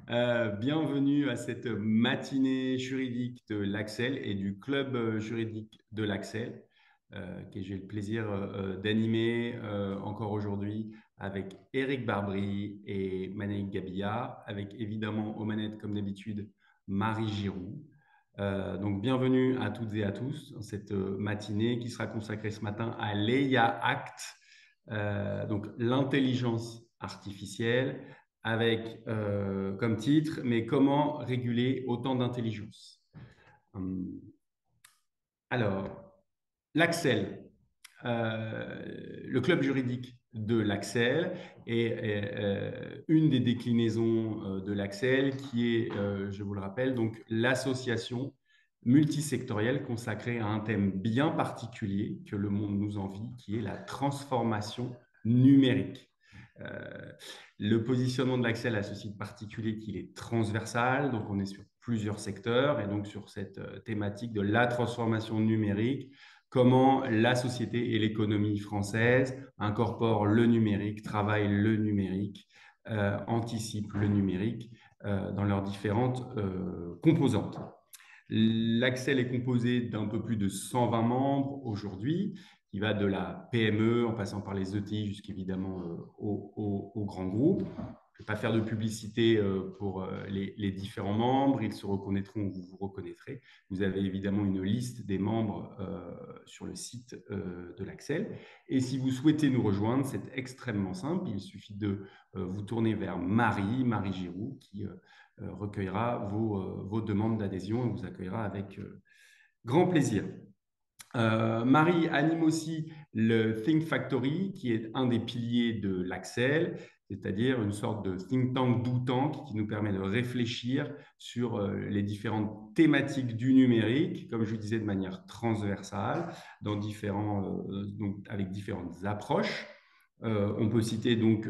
Bienvenue à cette matinée juridique de l'Axel et du club juridique de l'Axel, que j'ai le plaisir d'animer encore aujourd'hui avec Éric Barbry et Manaïk Gabilla, avec évidemment aux manettes comme d'habitude Marie Giroux. Donc bienvenue à toutes et à tous dans cette matinée qui sera consacrée ce matin à l'EIA Act, donc l'intelligence artificielle avec comme titre, mais comment réguler autant d'intelligence? Hum, Alors, l'Axel, le club juridique de l'Axel est une des déclinaisons de l'Axel qui est, je vous le rappelle, donc l'association multisectorielle consacrée à un thème bien particulier que le monde nous envie, qui est la transformation numérique. Euh, le positionnement de l'Axel a ceci de particulier qu'il est transversal, donc on est sur plusieurs secteurs et donc sur cette thématique de la transformation numérique, comment la société et l'économie française incorporent le numérique, travaillent le numérique, anticipent le numérique dans leurs différentes composantes. L'Axel est composé d'un peu plus de 120 membres aujourd'hui, qui va de la PME en passant par les ETI jusqu'évidemment aux grands groupes. Je ne vais pas faire de publicité pour les différents membres, ils se reconnaîtront ou vous vous reconnaîtrez. Vous avez évidemment une liste des membres sur le site de l'Axel. Et si vous souhaitez nous rejoindre, c'est extrêmement simple. Il suffit de vous tourner vers Marie Giroux, qui recueillera vos demandes d'adhésion et vous accueillera avec grand plaisir. Marie anime aussi le Think Factory, qui est un des piliers de l'Axel, c'est-à-dire une sorte de think tank do tank qui nous permet de réfléchir sur les différentes thématiques du numérique, comme je vous disais, de manière transversale, donc avec différentes approches. On peut citer donc,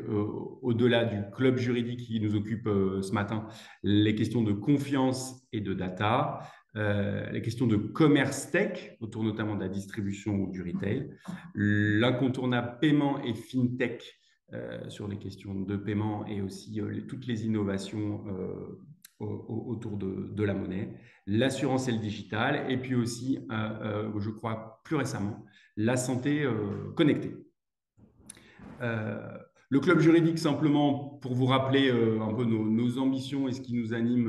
au-delà du club juridique qui nous occupe ce matin, les questions de confiance et de data, les questions de commerce tech, autour notamment de la distribution ou du retail, l'incontournable paiement et fintech sur les questions de paiement et aussi toutes les innovations autour de la monnaie, l'assurance et le digital, et puis aussi, je crois plus récemment, la santé connectée. Euh, le club juridique, simplement pour vous rappeler un peu nos ambitions et ce qui nous anime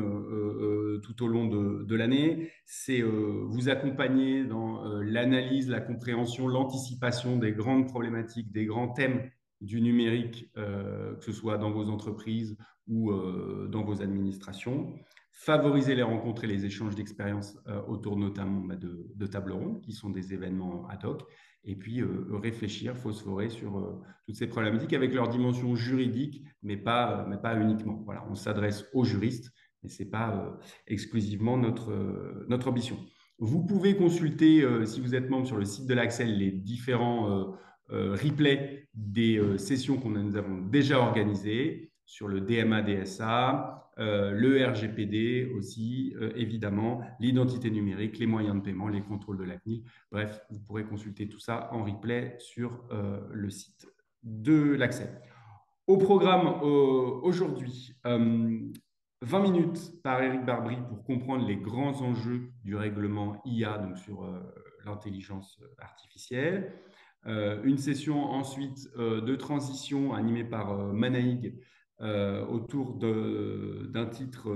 tout au long de l'année, c'est vous accompagner dans l'analyse, la compréhension, l'anticipation des grandes problématiques, des grands thèmes du numérique, que ce soit dans vos entreprises ou dans vos administrations. Favoriser les rencontres et les échanges d'expériences autour notamment de tables rondes, qui sont des événements ad hoc, et puis réfléchir, phosphorer sur toutes ces problématiques avec leur dimension juridique, mais pas uniquement. Voilà, on s'adresse aux juristes, mais ce n'est pas exclusivement notre ambition. Vous pouvez consulter, si vous êtes membre sur le site de l'Axel, les différents replays des sessions que nous avons déjà organisées sur le DMA-DSA, le RGPD aussi, évidemment, l'identité numérique, les moyens de paiement, les contrôles de la CNIL. Bref, vous pourrez consulter tout ça en replay sur le site de l'Axel. Au programme aujourd'hui, 20 minutes par Éric Barbry pour comprendre les grands enjeux du règlement IA, donc sur l'intelligence artificielle. Une session ensuite de transition animée par Manaïg autour d'un titre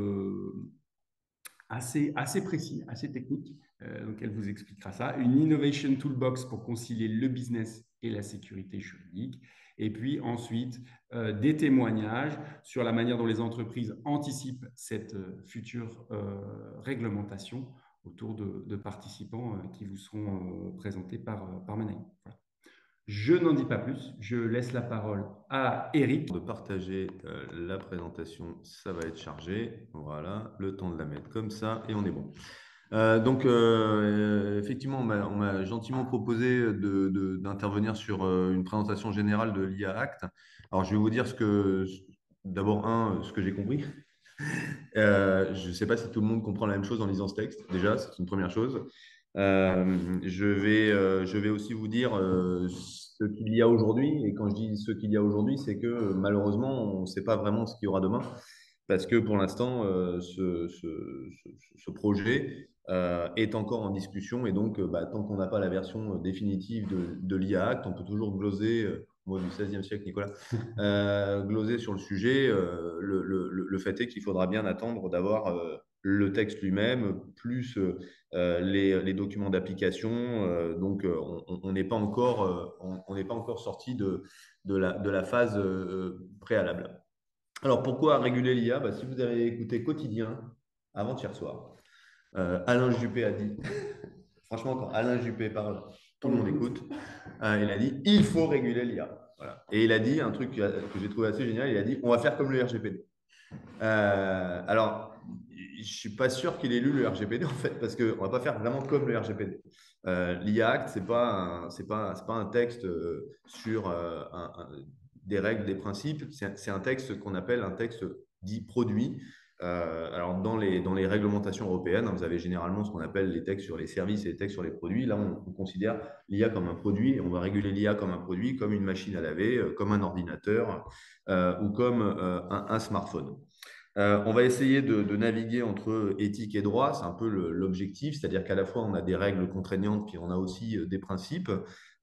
assez précis, assez technique. Donc, elle vous expliquera ça. Une Innovation Toolbox pour concilier le business et la sécurité juridique. Et puis ensuite, des témoignages sur la manière dont les entreprises anticipent cette future réglementation autour de participants qui vous seront présentés par Manaï. Voilà. Je n'en dis pas plus. Je laisse la parole à Eric. De partager la présentation, ça va être chargé. Voilà, le temps de la mettre comme ça et on est bon. Effectivement, on m'a gentiment proposé d'intervenir sur une présentation générale de l'IA Act. Alors, je vais vous dire d'abord, ce que j'ai compris. Je ne sais pas si tout le monde comprend la même chose en lisant ce texte. Déjà, c'est une première chose. Je vais aussi vous dire ce qu'il y a aujourd'hui. Et quand je dis ce qu'il y a aujourd'hui, c'est que malheureusement, on ne sait pas vraiment ce qu'il y aura demain. parce que pour l'instant, ce projet est encore en discussion et donc, tant qu'on n'a pas la version définitive de l'IA Act, on peut toujours gloser, mot du XVIe siècle, Nicolas, gloser sur le sujet. Le fait est qu'il faudra bien attendre d'avoir le texte lui-même, plus les documents d'application. Donc, on n'est pas encore, on n'est pas encore sorti de la phase préalable. Alors, pourquoi réguler l'IA? Si vous avez écouté Quotidien avant-hier soir, Alain Juppé a dit, franchement, quand Alain Juppé parle, tout le monde écoute. Il a dit, il faut réguler l'IA. Voilà. Et il a dit un truc que j'ai trouvé assez génial, il a dit, on va faire comme le RGPD. Alors, je ne suis pas sûr qu'il ait lu le RGPD, en fait, parce qu'on ne va pas faire vraiment comme le RGPD. L'IA Act, ce n'est pas un texte sur des règles, des principes, c'est un texte qu'on appelle un texte dit produit. Alors, dans les réglementations européennes, vous avez généralement ce qu'on appelle les textes sur les services et les textes sur les produits. Là, on considère l'IA comme un produit et on va réguler l'IA comme un produit, comme une machine à laver, comme un ordinateur ou comme un smartphone. On va essayer de naviguer entre éthique et droit, c'est un peu l'objectif, c'est-à-dire qu'à la fois on a des règles contraignantes, puis on a aussi des principes.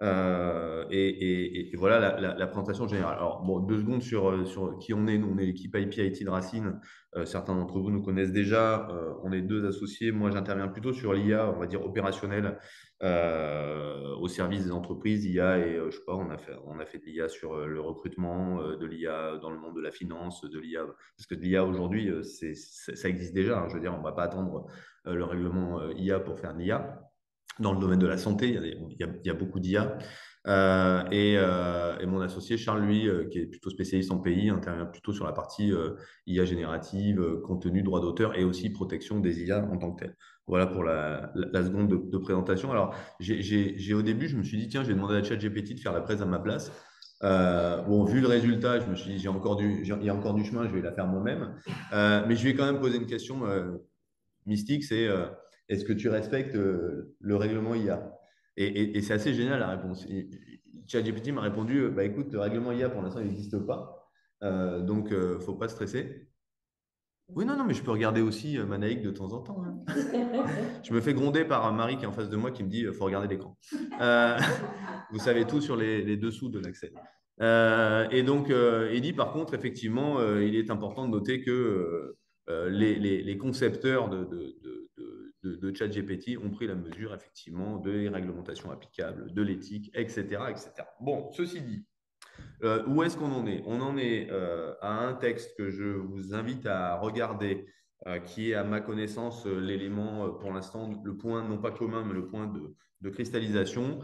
Et voilà la présentation générale. Alors, bon, 2 secondes sur qui on est. Nous, on est l'équipe IP IT de Racine. Certains d'entre vous nous connaissent déjà. On est 2 associés. Moi, j'interviens plutôt sur l'IA, on va dire opérationnelle, au service des entreprises. IA et je sais pas, on a fait de l'IA sur le recrutement, de l'IA dans le monde de la finance, de l'IA parce que de l'IA aujourd'hui, ça existe déjà. Hein. Je veux dire, on ne va pas attendre le règlement IA pour faire de l'IA. Dans le domaine de la santé, il y a beaucoup d'IA. Et mon associé Charles, lui, qui est plutôt spécialiste en pays, intervient plutôt sur la partie IA générative, contenu, droit d'auteur et aussi protection des IA en tant que tel. Voilà pour la seconde de présentation. Alors, au début, je me suis dit, tiens, je vais demander à ChatGPT de faire la presse à ma place. Bon, vu le résultat, je me suis dit, il y a encore du chemin, je vais la faire moi-même. Mais je vais quand même poser une question mystique, c'est est-ce que tu respectes le règlement IA? Et c'est assez génial la réponse. ChatGPT m'a répondu, écoute, le règlement IA pour l'instant il n'existe pas, donc il ne faut pas stresser. Oui, non, non, mais je peux regarder aussi Manaïk de temps en temps. Hein. Je me fais gronder par Marie qui est en face de moi qui me dit, il faut regarder l'écran. Vous savez tout sur les dessous de l'accès. Et donc, il dit par contre, effectivement, il est important de noter que les concepteurs de ChatGPT ont pris la mesure, effectivement, des réglementations applicables, de l'éthique, etc., etc. Bon, ceci dit, où est-ce qu'on en est? On en est à un texte que je vous invite à regarder, qui est à ma connaissance l'élément, pour l'instant, le point non pas commun, mais le point de cristallisation,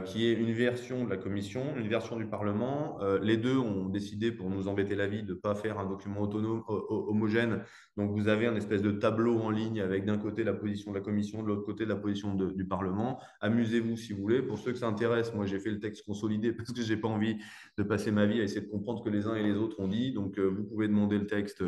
qui est une version de la Commission, une version du Parlement. Les deux ont décidé, pour nous embêter la vie, de ne pas faire un document autonome, homogène. Donc, vous avez un espèce de tableau en ligne avec d'un côté la position de la Commission, de l'autre côté la position du Parlement. Amusez-vous si vous voulez. Pour ceux que ça intéresse, moi, j'ai fait le texte consolidé parce que je n'ai pas envie de passer ma vie à essayer de comprendre ce que les uns et les autres ont dit. Donc, vous pouvez demander le texte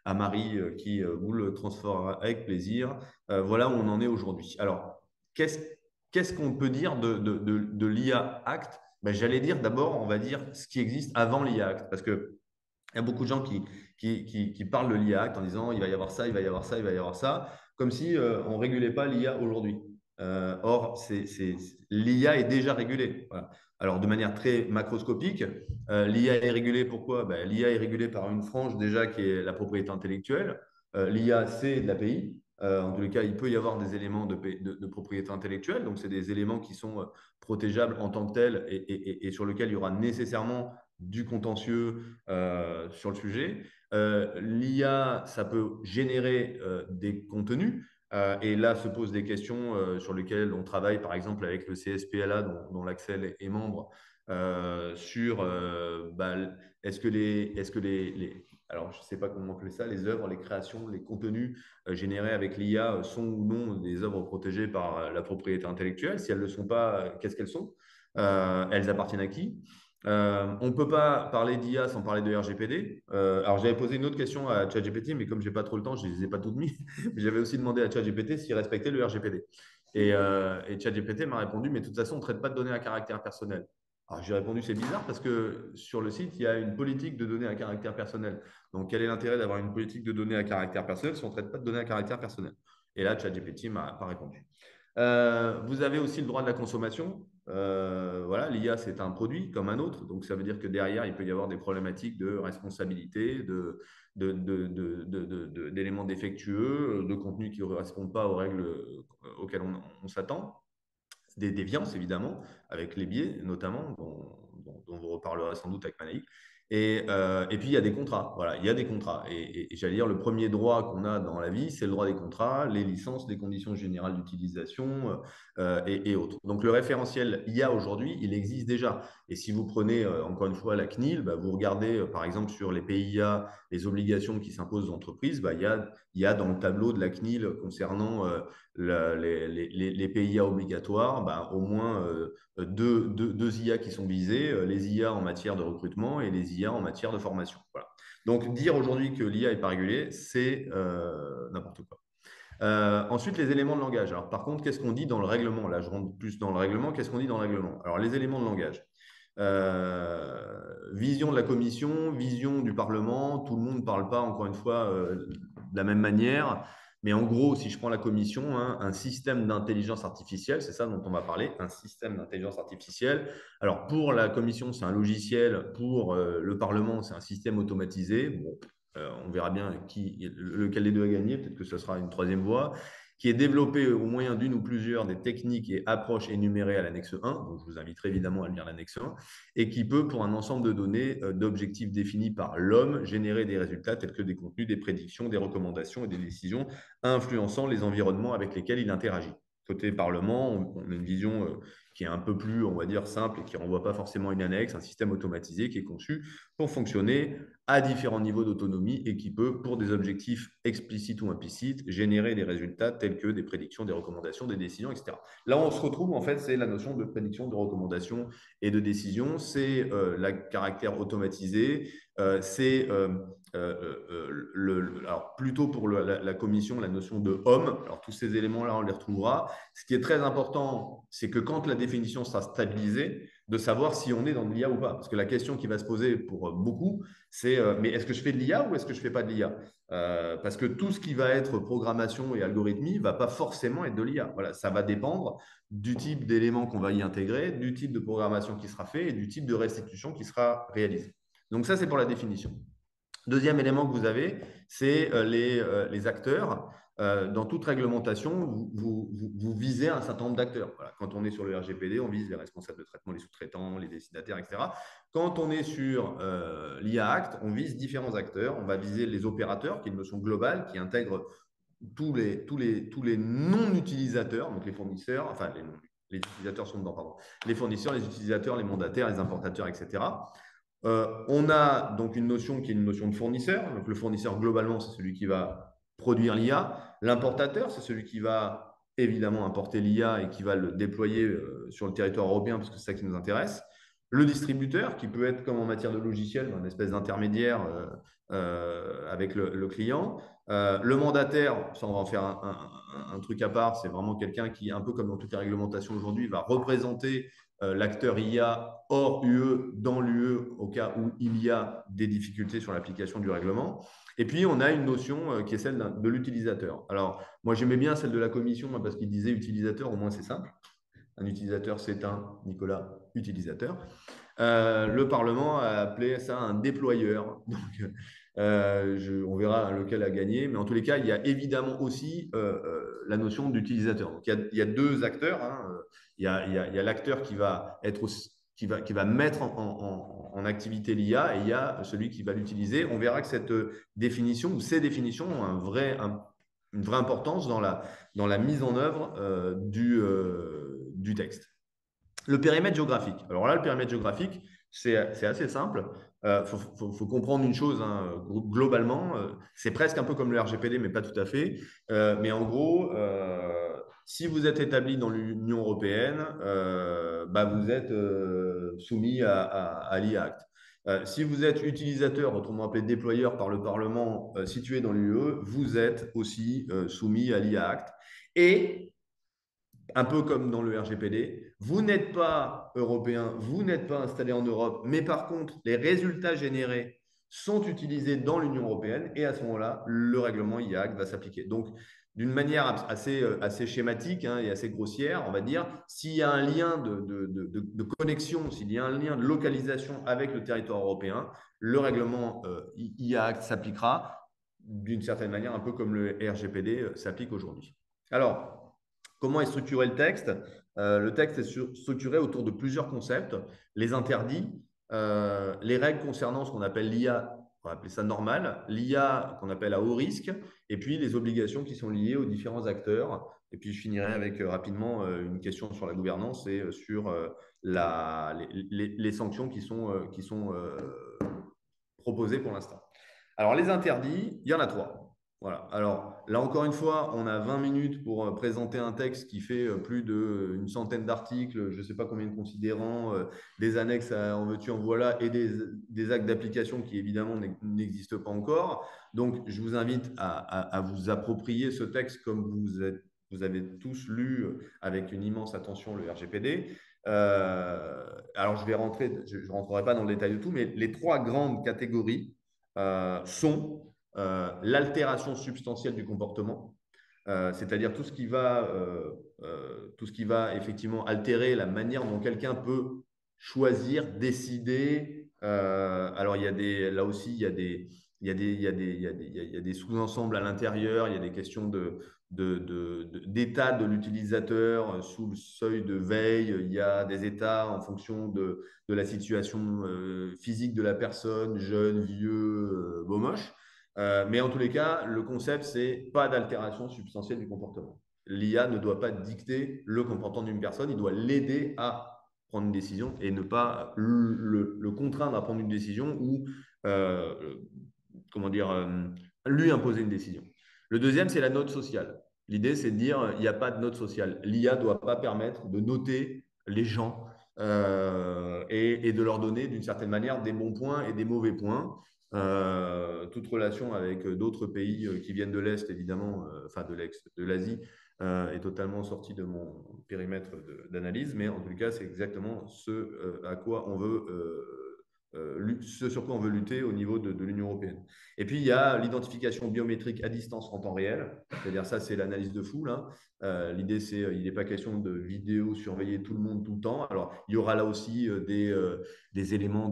à Marie qui vous le transférera avec plaisir. Voilà où on en est aujourd'hui. Alors, qu'est-ce qu'on peut dire de l'IA Act? J'allais dire d'abord, on va dire ce qui existe avant l'IA Act. Parce que il y a beaucoup de gens qui parlent de l'IA Act en disant il va y avoir ça, il va y avoir ça, il va y avoir ça, comme si on ne régulait pas l'IA aujourd'hui. Or, l'IA est déjà régulée. Voilà. Alors, de manière très macroscopique, l'IA est régulée pourquoi? L'IA est régulée par une frange déjà qui est la propriété intellectuelle. L'IA, c'est de l'API. En tous les cas, il peut y avoir des éléments de propriété intellectuelle. Donc, c'est des éléments qui sont protégeables en tant que tels et sur lesquels il y aura nécessairement du contentieux sur le sujet. L'IA, ça peut générer des contenus. Et là se posent des questions sur lesquelles on travaille, par exemple, avec le CSPLA, dont l'Axel est membre, sur est-ce que alors je ne sais pas comment appeler ça, les œuvres, les créations, les contenus générés avec l'IA sont ou non des œuvres protégées par la propriété intellectuelle. Si elles ne le sont pas, qu'est-ce qu'elles sont? Elles appartiennent à qui? On ne peut pas parler d'IA sans parler de RGPD. Alors, j'avais posé une autre question à ChatGPT, mais comme je n'ai pas trop le temps, je ne les ai pas toutes mises. J'avais aussi demandé à ChatGPT s'il respectait le RGPD. Et ChatGPT m'a répondu, mais de toute façon, on ne traite pas de données à caractère personnel. Alors, j'ai répondu, c'est bizarre parce que sur le site, il y a une politique de données à caractère personnel. Donc, quel est l'intérêt d'avoir une politique de données à caractère personnel si on ne traite pas de données à caractère personnel? Et là, ChatGPT m'a pas répondu. Vous avez aussi le droit de la consommation. Voilà, l'IA, c'est un produit comme un autre. Donc, ça veut dire que derrière, il peut y avoir des problématiques de responsabilité, d'éléments défectueux, de contenus qui ne correspondent pas aux règles auxquelles on s'attend. Des déviances, évidemment, avec les biais, notamment, dont vous reparlerez sans doute avec Manaïk. Et puis, il y a des contrats. Voilà, il y a des contrats. Et j'allais dire, le premier droit qu'on a dans la vie, c'est le droit des contrats, les licences, les conditions générales d'utilisation et autres. Donc, le référentiel IA aujourd'hui, il existe déjà. Et si vous prenez, encore une fois, la CNIL, bah, vous regardez, par exemple, sur les PIA, les obligations qui s'imposent aux entreprises, bah, il y a dans le tableau de la CNIL concernant les PIA obligatoires, bah, au moins deux IA qui sont visés, les IA en matière de recrutement et les IA en matière de formation. Voilà. Donc, dire aujourd'hui que l'IA n'est pas régulée, c'est n'importe quoi. Ensuite, les éléments de langage. Alors, par contre, qu'est-ce qu'on dit dans le règlement? Là, je rentre plus dans le règlement. Qu'est-ce qu'on dit dans le règlement? Alors, les éléments de langage. Vision de la commission, vision du Parlement. Tout le monde ne parle pas, encore une fois, de la même manière. Mais en gros, si je prends la commission, hein, un système d'intelligence artificielle, c'est ça dont on va parler, un système d'intelligence artificielle. Alors, pour la commission, c'est un logiciel. Pour le Parlement, c'est un système automatisé. Bon, on verra bien lequel des deux a gagné. Peut-être que ce sera une troisième voie qui est développé au moyen d'une ou plusieurs des techniques et approches énumérées à l'annexe 1, donc je vous inviterai évidemment à lire l'annexe 1, et qui peut, pour un ensemble de données, d'objectifs définis par l'homme, générer des résultats tels que des contenus, des prédictions, des recommandations et des décisions influençant les environnements avec lesquels il interagit. Côté Parlement, on a une vision qui est un peu plus, on va dire, simple et qui ne renvoie pas forcément à une annexe, un système automatisé qui est conçu pour fonctionner à différents niveaux d'autonomie et qui peut, pour des objectifs explicites ou implicites, générer des résultats tels que des prédictions, des recommandations, des décisions, etc. Là, on se retrouve, en fait, c'est la notion de prédiction, de recommandation et de décision. C'est le caractère automatisé, c'est alors plutôt pour la commission, la notion de homme. Alors, tous ces éléments-là, on les retrouvera. Ce qui est très important, c'est que quand la définition sera stabilisée, de savoir si on est dans de l'IA ou pas. Parce que la question qui va se poser pour beaucoup, c'est mais est-ce que je fais de l'IA ou est-ce que je ne fais pas de l'IA? Parce que tout ce qui va être programmation et algorithmie ne va pas forcément être de l'IA. Voilà, ça va dépendre du type d'éléments qu'on va y intégrer, du type de programmation qui sera fait et du type de restitution qui sera réalisé. Donc ça, c'est pour la définition. Deuxième élément que vous avez, c'est les acteurs. Dans toute réglementation, vous visez un certain nombre d'acteurs. Voilà. Quand on est sur le RGPD, on vise les responsables de traitement, les sous-traitants, les destinataires, etc. Quand on est sur l'IA Act, on vise différents acteurs. On va viser les opérateurs, qui est une notion globale, qui intègre tous les non-utilisateurs, donc les fournisseurs, enfin les utilisateurs sont dedans, pardon, les fournisseurs, les utilisateurs, les mandataires, les importateurs, etc. On a donc une notion qui est une notion de fournisseur. Donc le fournisseur, globalement, c'est celui qui va produire l'IA. L'importateur, c'est celui qui va évidemment importer l'IA et qui va le déployer sur le territoire européen, parce que c'est ça qui nous intéresse. Le distributeur, qui peut être comme en matière de logiciel, une espèce d'intermédiaire avec le client. Le mandataire, ça on va en faire un truc à part, c'est vraiment quelqu'un qui, un peu comme dans toutes les réglementations aujourd'hui, va représenter l'acteur IA hors UE, dans l'UE, au cas où il y a des difficultés sur l'application du règlement. Et puis, on a une notion qui est celle de l'utilisateur. Alors, moi, j'aimais bien celle de la commission parce qu'il disait utilisateur, au moins c'est simple. Un utilisateur, c'est un, Nicolas, utilisateur. Le Parlement a appelé ça un déployeur. Donc, on verra lequel a gagné. Mais en tous les cas, il y a évidemment aussi la notion d'utilisateur. Donc, il y a deux acteurs. Hein. Il y a l'acteur qui va être qui va mettre en activité l'IA et il y a celui qui va l'utiliser. On verra que cette définition ou ces définitions ont une vraie importance dans la mise en œuvre du texte. Le périmètre géographique. Alors là, le périmètre géographique, c'est assez simple. Faut comprendre une chose, hein, globalement, c'est presque un peu comme le RGPD, mais pas tout à fait. Mais en gros, si vous êtes établi dans l'Union européenne, bah, vous êtes soumis à l'IA Act. Si vous êtes utilisateur, autrement appelé déployeur par le Parlement situé dans l'UE, vous êtes aussi soumis à l'IA Act. Et un peu comme dans le RGPD, vous n'êtes pas européen, vous n'êtes pas installé en Europe, mais par contre, les résultats générés sont utilisés dans l'Union européenne et à ce moment-là, le règlement IAC va s'appliquer. Donc, d'une manière assez schématique et assez grossière, on va dire, s'il y a un lien de connexion, s'il y a un lien de localisation avec le territoire européen, le règlement IAC s'appliquera d'une certaine manière, un peu comme le RGPD s'applique aujourd'hui. Alors, comment est structuré le texte? Le texte est structuré autour de plusieurs concepts. Les interdits, les règles concernant ce qu'on appelle l'IA, on va appeler ça normal, l'IA qu'on appelle à haut risque, et puis les obligations qui sont liées aux différents acteurs. Et puis je finirai avec rapidement une question sur la gouvernance et sur les sanctions qui sont proposées pour l'instant. Alors, les interdits, il y en a trois. Voilà. Alors, là, encore une fois, on a 20 minutes pour présenter un texte qui fait plus d'une centaine d'articles, je ne sais pas combien de considérants, des annexes en veux-tu, en voilà, et des actes d'application qui, évidemment, n'existent pas encore. Donc, je vous invite à vous approprier ce texte comme vous avez tous lu avec une immense attention le RGPD. Alors, je ne rentrerai pas dans le détail de tout, mais les trois grandes catégories sont l'altération substantielle du comportement, c'est-à-dire tout ce qui va effectivement altérer la manière dont quelqu'un peut choisir, décider. Alors, là aussi, il y a des sous-ensembles à l'intérieur, il y a des questions d'état de l'utilisateur sous le seuil de veille, il y a des états en fonction de la situation physique de la personne, jeune, vieux, beau, moche. Mais en tous les cas, le concept, c'est pas d'altération substantielle du comportement. L'IA ne doit pas dicter le comportement d'une personne, il doit l'aider à prendre une décision et ne pas le contraindre à prendre une décision ou euh, comment dire, lui imposer une décision. Le deuxième, c'est la note sociale. L'idée, c'est de dire il n'y a pas de note sociale. L'IA ne doit pas permettre de noter les gens et de leur donner d'une certaine manière des bons points et des mauvais points. Toute relation avec d'autres pays qui viennent de l'Est, évidemment, enfin de l'Asie, est totalement sortie de mon périmètre d'analyse, mais en tout cas, c'est exactement à quoi on veut ce sur quoi on veut lutter au niveau de l'Union européenne. Et puis, il y a l'identification biométrique à distance en temps réel. C'est-à-dire ça, c'est l'analyse de foule. Hein. L'idée, c'est il n'est pas question de vidéo surveiller tout le monde tout le temps. Alors, il y aura là aussi des éléments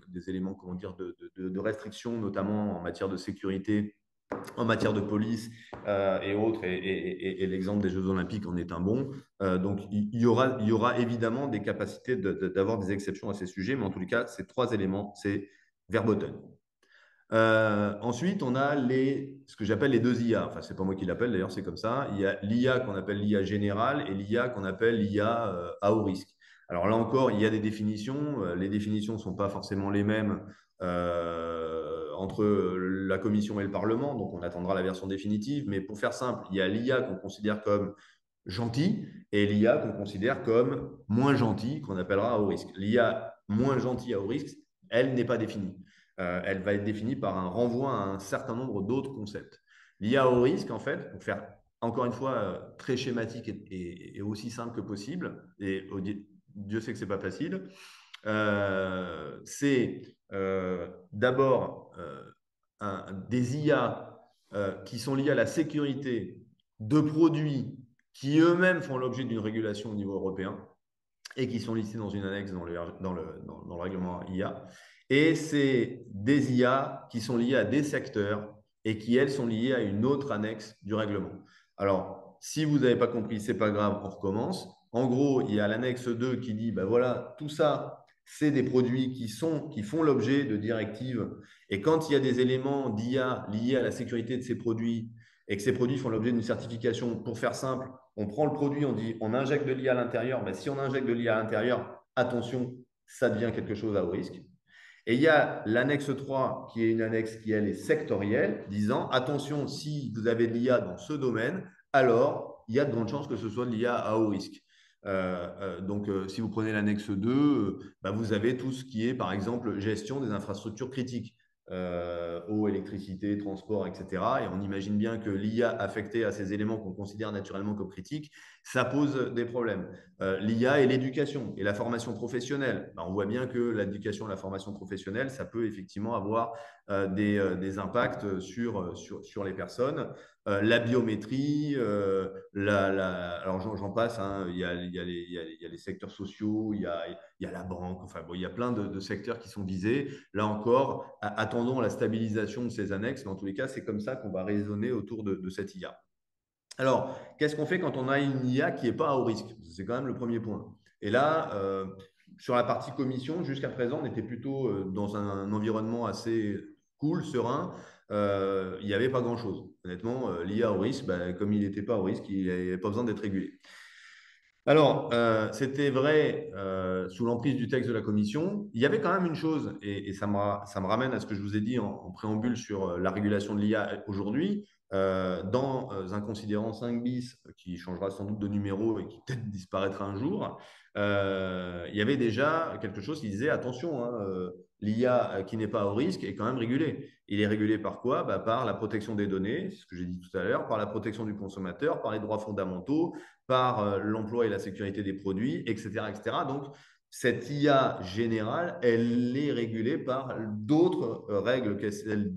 des éléments comment dire, de restriction, notamment en matière de sécurité, en matière de police et autres, et l'exemple des Jeux Olympiques en est un bon. Donc, il y aura évidemment des capacités d'avoir des exceptions à ces sujets, mais en tous les cas, ces trois éléments, c'est verboten. Ensuite, on a ce que j'appelle les deux IA. Enfin, c'est pas moi qui l'appelle, d'ailleurs, c'est comme ça. Il y a l'IA qu'on appelle l'IA générale et l'IA qu'on appelle l'IA à haut risque. Alors là encore, il y a des définitions. Les définitions ne sont pas forcément les mêmes entre la Commission et le Parlement, donc on attendra la version définitive. Mais pour faire simple, il y a l'IA qu'on considère comme gentil et l'IA qu'on considère comme moins gentil, qu'on appellera à haut risque. L'IA moins gentille à haut risque, elle n'est pas définie. Elle va être définie par un renvoi à un certain nombre d'autres concepts. L'IA au risque, en fait, pour faire encore une fois très schématique et aussi simple que possible, et Dieu sait que ce n'est pas facile, c'est d'abord des IA qui sont liés à la sécurité de produits qui eux-mêmes font l'objet d'une régulation au niveau européen et qui sont listés dans une annexe dans le règlement IA. Et c'est des IA qui sont liés à des secteurs et qui, elles, sont liées à une autre annexe du règlement. Alors, si vous n'avez pas compris, ce n'est pas grave, on recommence. En gros, il y a l'annexe 2 qui dit, ben voilà, tout ça, c'est des produits qui font l'objet de directives. Et quand il y a des éléments d'IA liés à la sécurité de ces produits et que ces produits font l'objet d'une certification, pour faire simple, on prend le produit, on injecte de l'IA à l'intérieur. Ben, si on injecte de l'IA à l'intérieur, attention, ça devient quelque chose à haut risque. Et il y a l'annexe 3, qui est une annexe qui, elle, est sectorielle, disant, attention, si vous avez de l'IA dans ce domaine, alors il y a de grandes chances que ce soit de l'IA à haut risque. Donc, si vous prenez l'annexe 2, vous avez tout ce qui est, par exemple, gestion des infrastructures critiques. eau, électricité, transport, etc. Et on imagine bien que l'IA affectée à ces éléments qu'on considère naturellement comme critiques, ça pose des problèmes. L'IA et l'éducation et la formation professionnelle. Ben, on voit bien que l'éducation et la formation professionnelle, ça peut effectivement avoir des impacts sur les personnes. La biométrie, alors j'en passe, hein, il y a les secteurs sociaux, il y a la banque, enfin bon, il y a plein de secteurs qui sont visés. Là encore, attendons la stabilisation de ces annexes, mais en tous les cas, c'est comme ça qu'on va raisonner autour de cette IA. Alors, qu'est-ce qu'on fait quand on a une IA qui n'est pas à haut risque? C'est quand même le premier point. Et là, sur la partie commission, jusqu'à présent, on était plutôt dans un environnement assez cool, serein. Il n'y avait pas grand-chose. Honnêtement, l'IA au risque, ben, comme il n'était pas au risque, il n'avait pas besoin d'être régulé. Alors, c'était vrai sous l'emprise du texte de la commission. Il y avait quand même une chose, et ça me ramène à ce que je vous ai dit en préambule sur la régulation de l'IA aujourd'hui. Dans un considérant 5 bis, qui changera sans doute de numéro et qui peut-être disparaîtra un jour, il y avait déjà quelque chose qui disait attention, hein, l'IA qui n'est pas au risque est quand même régulé. Il est régulé par quoi? Bah, par la protection des données, c'est ce que j'ai dit tout à l'heure, par la protection du consommateur, par les droits fondamentaux, par l'emploi et la sécurité des produits, etc., etc. Donc, cette IA générale, elle est régulée par d'autres règles que celles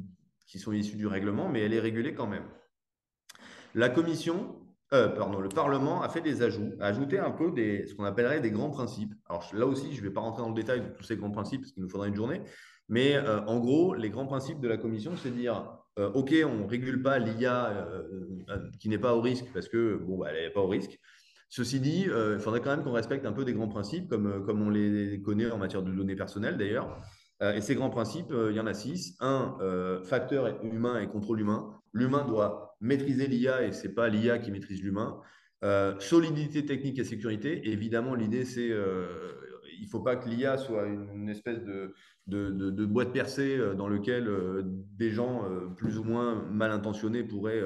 qui sont issues du règlement, mais elle est régulée quand même. La commission, le Parlement a fait des ajouts, a ajouté un peu ce qu'on appellerait des grands principes. Alors là aussi, je ne vais pas rentrer dans le détail de tous ces grands principes parce qu'il nous faudra une journée, mais en gros, les grands principes de la commission, c'est de dire, OK, on ne régule pas l'IA qui n'est pas au risque parce que, bon, bah, elle n'est pas au risque. Ceci dit, il faudrait quand même qu'on respecte un peu des grands principes, comme on les connaît en matière de données personnelles d'ailleurs. Et ces grands principes, il y en a 6. Un, facteur humain et contrôle humain. L'humain doit maîtriser l'IA et ce n'est pas l'IA qui maîtrise l'humain. Solidité technique et sécurité. Évidemment, l'idée, c'est il ne faut pas que l'IA soit une espèce de boîte percée dans lequel des gens plus ou moins mal intentionnés pourraient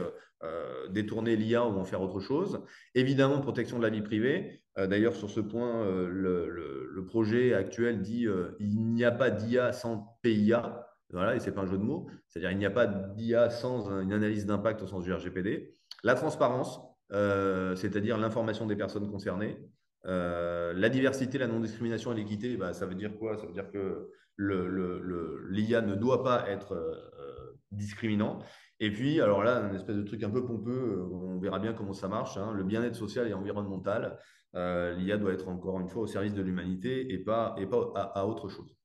détourner l'IA ou en faire autre chose. Évidemment, protection de la vie privée. D'ailleurs, sur ce point, le projet actuel dit il n'y a pas d'IA sans PIA. Voilà, et ce n'est pas un jeu de mots. C'est-à-dire il n'y a pas d'IA sans une analyse d'impact au sens du RGPD. La transparence, c'est-à-dire l'information des personnes concernées. La diversité, la non-discrimination et l'équité, bah, ça veut dire quoi? Ça veut dire que l'IA ne doit pas être discriminant. Et puis, alors là, un espèce de truc un peu pompeux, on verra bien comment ça marche, hein, le bien-être social et environnemental. L'IA doit être encore une fois au service de l'humanité et pas à autre chose.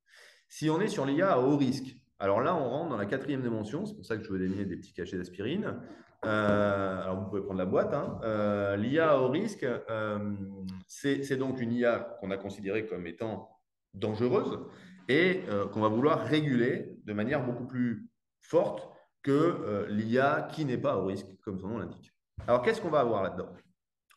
Si on est sur l'IA à haut risque, alors là, on rentre dans la quatrième dimension. C'est pour ça que je veux donner des petits cachets d'aspirine. Alors, vous pouvez prendre la boîte. Hein. L'IA à haut risque, c'est donc une IA qu'on a considérée comme étant dangereuse et qu'on va vouloir réguler de manière beaucoup plus forte que l'IA qui n'est pas à haut risque, comme son nom l'indique. Alors, qu'est-ce qu'on va avoir là-dedans?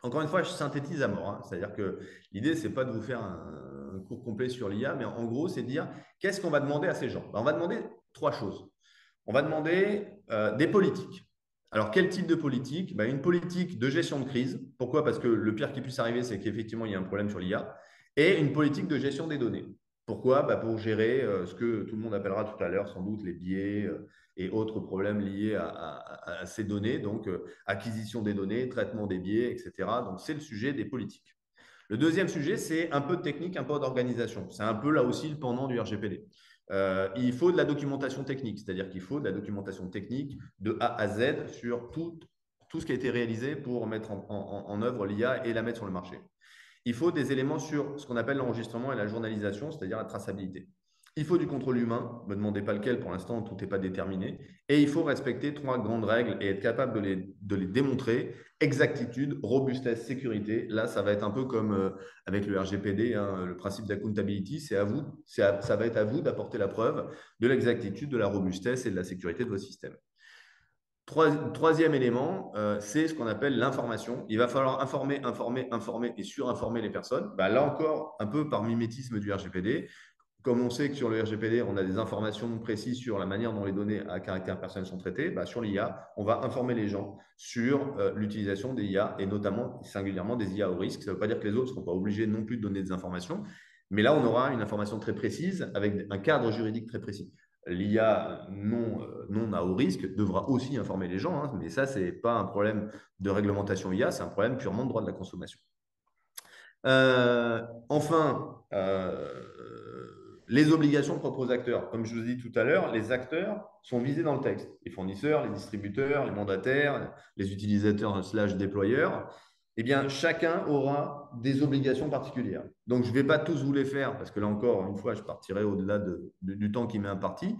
Encore une fois, je synthétise à mort. Hein. C'est-à-dire que l'idée, ce n'est pas de vous faire un cours complet sur l'IA, mais en gros, c'est de dire qu'est-ce qu'on va demander à ces gens? On va demander trois choses. On va demander des politiques. Alors, quel type de politique? Une politique de gestion de crise. Pourquoi? Parce que le pire qui puisse arriver, c'est qu'effectivement, il y a un problème sur l'IA. Et une politique de gestion des données. Pourquoi? Pour gérer ce que tout le monde appellera tout à l'heure, sans doute, les biais et autres problèmes liés à ces données. Donc, acquisition des données, traitement des biais, etc. Donc, c'est le sujet des politiques. Le deuxième sujet, c'est un peu de technique, un peu d'organisation. C'est un peu là aussi le pendant du RGPD. Il faut de la documentation technique, c'est-à-dire qu'il faut de la documentation technique de A à Z sur tout ce qui a été réalisé pour mettre en œuvre l'IA et la mettre sur le marché. Il faut des éléments sur ce qu'on appelle l'enregistrement et la journalisation, c'est-à-dire la traçabilité. Il faut du contrôle humain, ne me demandez pas lequel pour l'instant, tout n'est pas déterminé. Et il faut respecter trois grandes règles et être capable de les démontrer. Exactitude, robustesse, sécurité. Là, ça va être un peu comme avec le RGPD, hein, le principe d'accountability. Ça va être à vous d'apporter la preuve de l'exactitude, de la robustesse et de la sécurité de vos systèmes. Troisième élément, c'est ce qu'on appelle l'information. Il va falloir informer et surinformer les personnes. Là encore, un peu par mimétisme du RGPD. Comme on sait que sur le RGPD, on a des informations précises sur la manière dont les données à caractère personnel sont traitées, sur l'IA, on va informer les gens sur l'utilisation des IA et notamment, singulièrement, des IA au risque. Ça ne veut pas dire que les autres ne seront pas obligés non plus de donner des informations, mais là, on aura une information très précise avec un cadre juridique très précis. l'IA non à haut risque devra aussi informer les gens, hein, mais ça, ce n'est pas un problème de réglementation IA, c'est un problème purement de droit de la consommation. Enfin, les obligations propres aux acteurs. Comme je vous ai dit tout à l'heure, les acteurs sont visés dans le texte. Les fournisseurs, les distributeurs, les mandataires, les utilisateurs slash déployeurs. Eh bien, chacun aura des obligations particulières. Donc, je ne vais pas tous vous les faire, parce que là encore, une fois, je partirai au-delà du temps qui m'est imparti.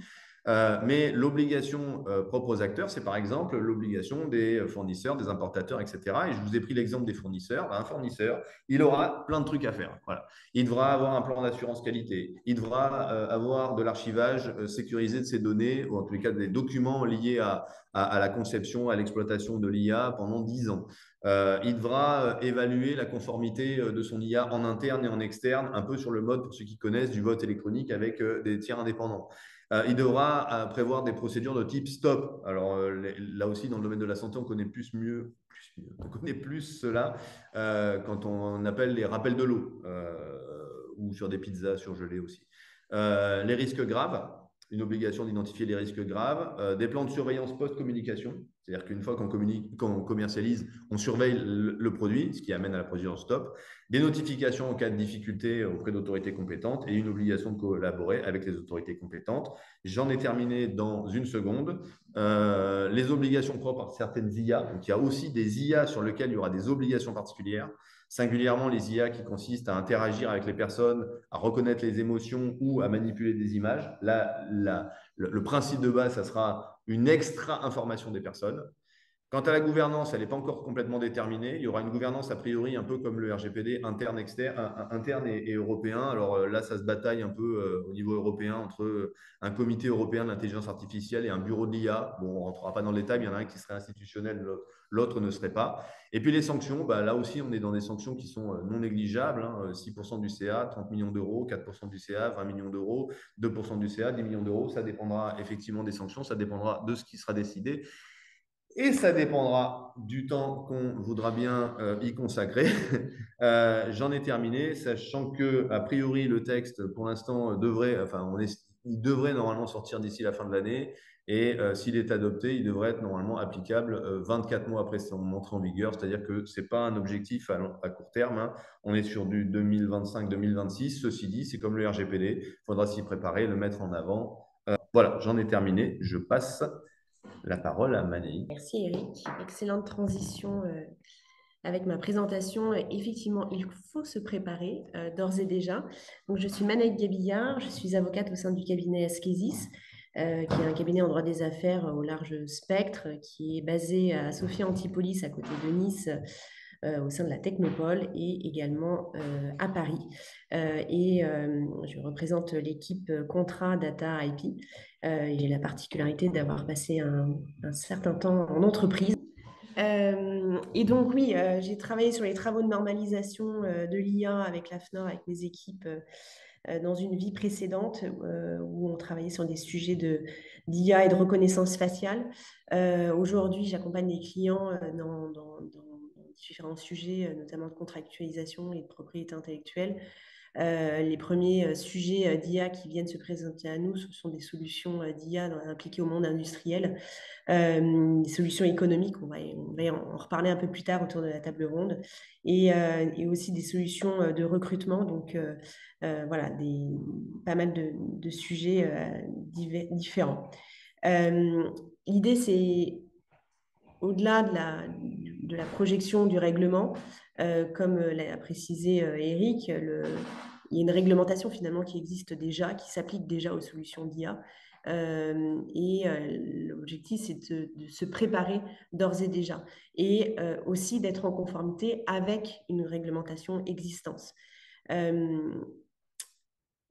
Mais l'obligation propre aux acteurs, c'est par exemple l'obligation des fournisseurs, des importateurs, etc. Et je vous ai pris l'exemple des fournisseurs. Un fournisseur, il aura plein de trucs à faire. Voilà. Il devra avoir un plan d'assurance qualité. Il devra avoir de l'archivage sécurisé de ses données, ou en tous les cas des documents liés à la conception, à l'exploitation de l'IA pendant 10 ans. Il devra évaluer la conformité de son IA en interne et en externe, un peu sur le mode, pour ceux qui connaissent, du vote électronique avec des tiers indépendants. Il devra prévoir des procédures de type stop. Alors là aussi, dans le domaine de la santé, on connaît on connaît plus cela quand on appelle les rappels de l'eau ou sur des pizzas surgelées aussi. Les risques graves, une obligation d'identifier les risques graves, des plans de surveillance post-communication, c'est-à-dire qu'une fois qu'on commercialise, on surveille le produit, ce qui amène à la procédure stop, des notifications en cas de difficulté auprès d'autorités compétentes et une obligation de collaborer avec les autorités compétentes. J'en ai terminé dans une seconde. Les obligations propres à certaines IA. Donc, il y a aussi des IA sur lesquelles il y aura des obligations particulières, singulièrement les IA qui consistent à interagir avec les personnes, à reconnaître les émotions ou à manipuler des images. Là, le principe de base, ça sera une extra information des personnes. Quant à la gouvernance, elle n'est pas encore complètement déterminée. Il y aura une gouvernance a priori un peu comme le RGPD interne, externe, interne et européen. Alors là, ça se bataille un peu au niveau européen entre un comité européen de l'intelligence artificielle et un bureau de l'IA. Bon, on ne rentrera pas dans le détail, mais il y en a un qui serait institutionnel, l'autre ne serait pas. Et puis les sanctions, bah, là aussi, on est dans des sanctions qui sont non négligeables. 6% du CA, 30 millions d'euros, 4% du CA, 20 millions d'euros, 2% du CA, 10 millions d'euros. Ça dépendra effectivement des sanctions, ça dépendra de ce qui sera décidé. Et ça dépendra du temps qu'on voudra bien y consacrer. J'en ai terminé, sachant que, a priori, le texte, pour l'instant, il devrait normalement sortir d'ici la fin de l'année. Et s'il est adopté, il devrait être normalement applicable 24 mois après son entrée en vigueur. C'est-à-dire que ce n'est pas un objectif à court terme, hein. On est sur du 2025-2026. Ceci dit, c'est comme le RGPD. Il faudra s'y préparer, le mettre en avant. Voilà, j'en ai terminé. Je passe la parole à Manéi. Merci Eric, excellente transition avec ma présentation. Effectivement, il faut se préparer d'ores et déjà. Donc, je suis Manaïk Gabillard, je suis avocate au sein du cabinet Askesis, qui est un cabinet en droit des affaires au large spectre, qui est basé à Sophia Antipolis, à côté de Nice, au sein de la Technopole et également à Paris. Je représente l'équipe Contrat Data IP. J'ai la particularité d'avoir passé un certain temps en entreprise. Et donc oui, j'ai travaillé sur les travaux de normalisation de l'IA avec la FNOR, avec mes équipes dans une vie précédente où on travaillait sur des sujets d'IA et de reconnaissance faciale. Aujourd'hui, j'accompagne les clients dans différents sujets, notamment de contractualisation et de propriété intellectuelle. Les premiers sujets d'IA qui viennent se présenter à nous, ce sont des solutions d'IA impliquées au monde industriel, des solutions économiques, on va en reparler un peu plus tard autour de la table ronde, et aussi des solutions de recrutement. Donc voilà, pas mal de sujets différents. L'idée, c'est au-delà de la projection du règlement, comme l'a précisé Eric, il y a une réglementation finalement qui existe déjà, qui s'applique déjà aux solutions d'IA. L'objectif, c'est de se préparer d'ores et déjà et aussi d'être en conformité avec une réglementation existante.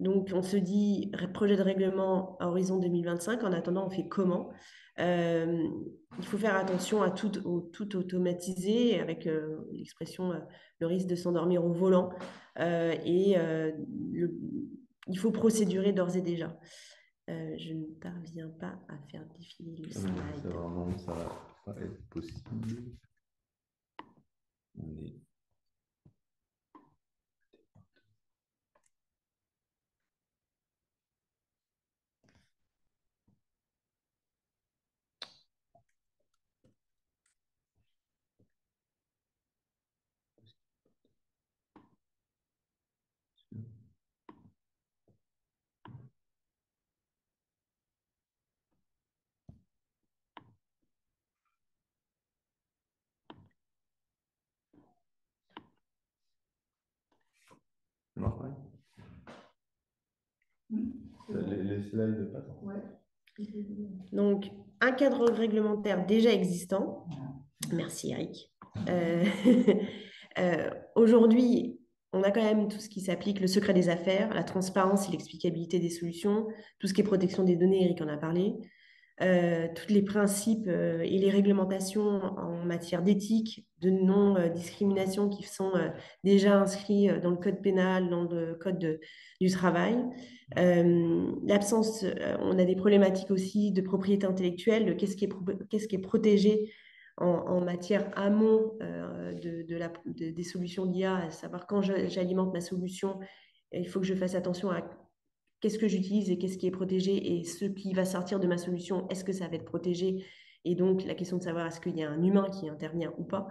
Donc, on se dit projet de règlement à horizon 2025. En attendant, on fait comment? Il faut faire attention à tout automatiser, avec l'expression le risque de s'endormir au volant. Il faut procédurer d'ores et déjà. Je ne parviens pas à faire défiler le slide. Ça va pas être possible. marche pareil. Les slides passent. Donc, un cadre réglementaire déjà existant. Merci Eric. Aujourd'hui, on a quand même tout ce qui s'applique, le secret des affaires, la transparence et l'explicabilité des solutions, tout ce qui est protection des données, Eric en a parlé, tous les principes et les réglementations en matière d'éthique, de non-discrimination qui sont déjà inscrits dans le code pénal, dans le code du travail. L'absence, on a des problématiques aussi de propriété intellectuelle, de qu'est-ce qui est protégé en matière amont des solutions d'IA, à savoir quand j'alimente ma solution, il faut que je fasse attention à qu'est-ce que j'utilise et qu'est-ce qui est protégé et ce qui va sortir de ma solution, est-ce que ça va être protégé? Et donc, la question de savoir est-ce qu'il y a un humain qui intervient ou pas.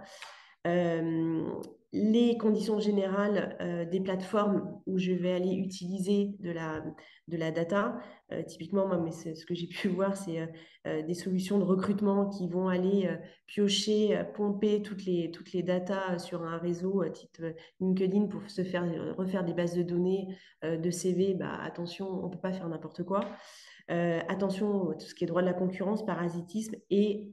Les conditions générales des plateformes où je vais aller utiliser de la data. Typiquement, moi, mais ce que j'ai pu voir, c'est des solutions de recrutement qui vont aller piocher, pomper toutes les datas sur un réseau type LinkedIn pour refaire des bases de données de CV. Bah, attention, on ne peut pas faire n'importe quoi. Attention à tout ce qui est droit de la concurrence, parasitisme et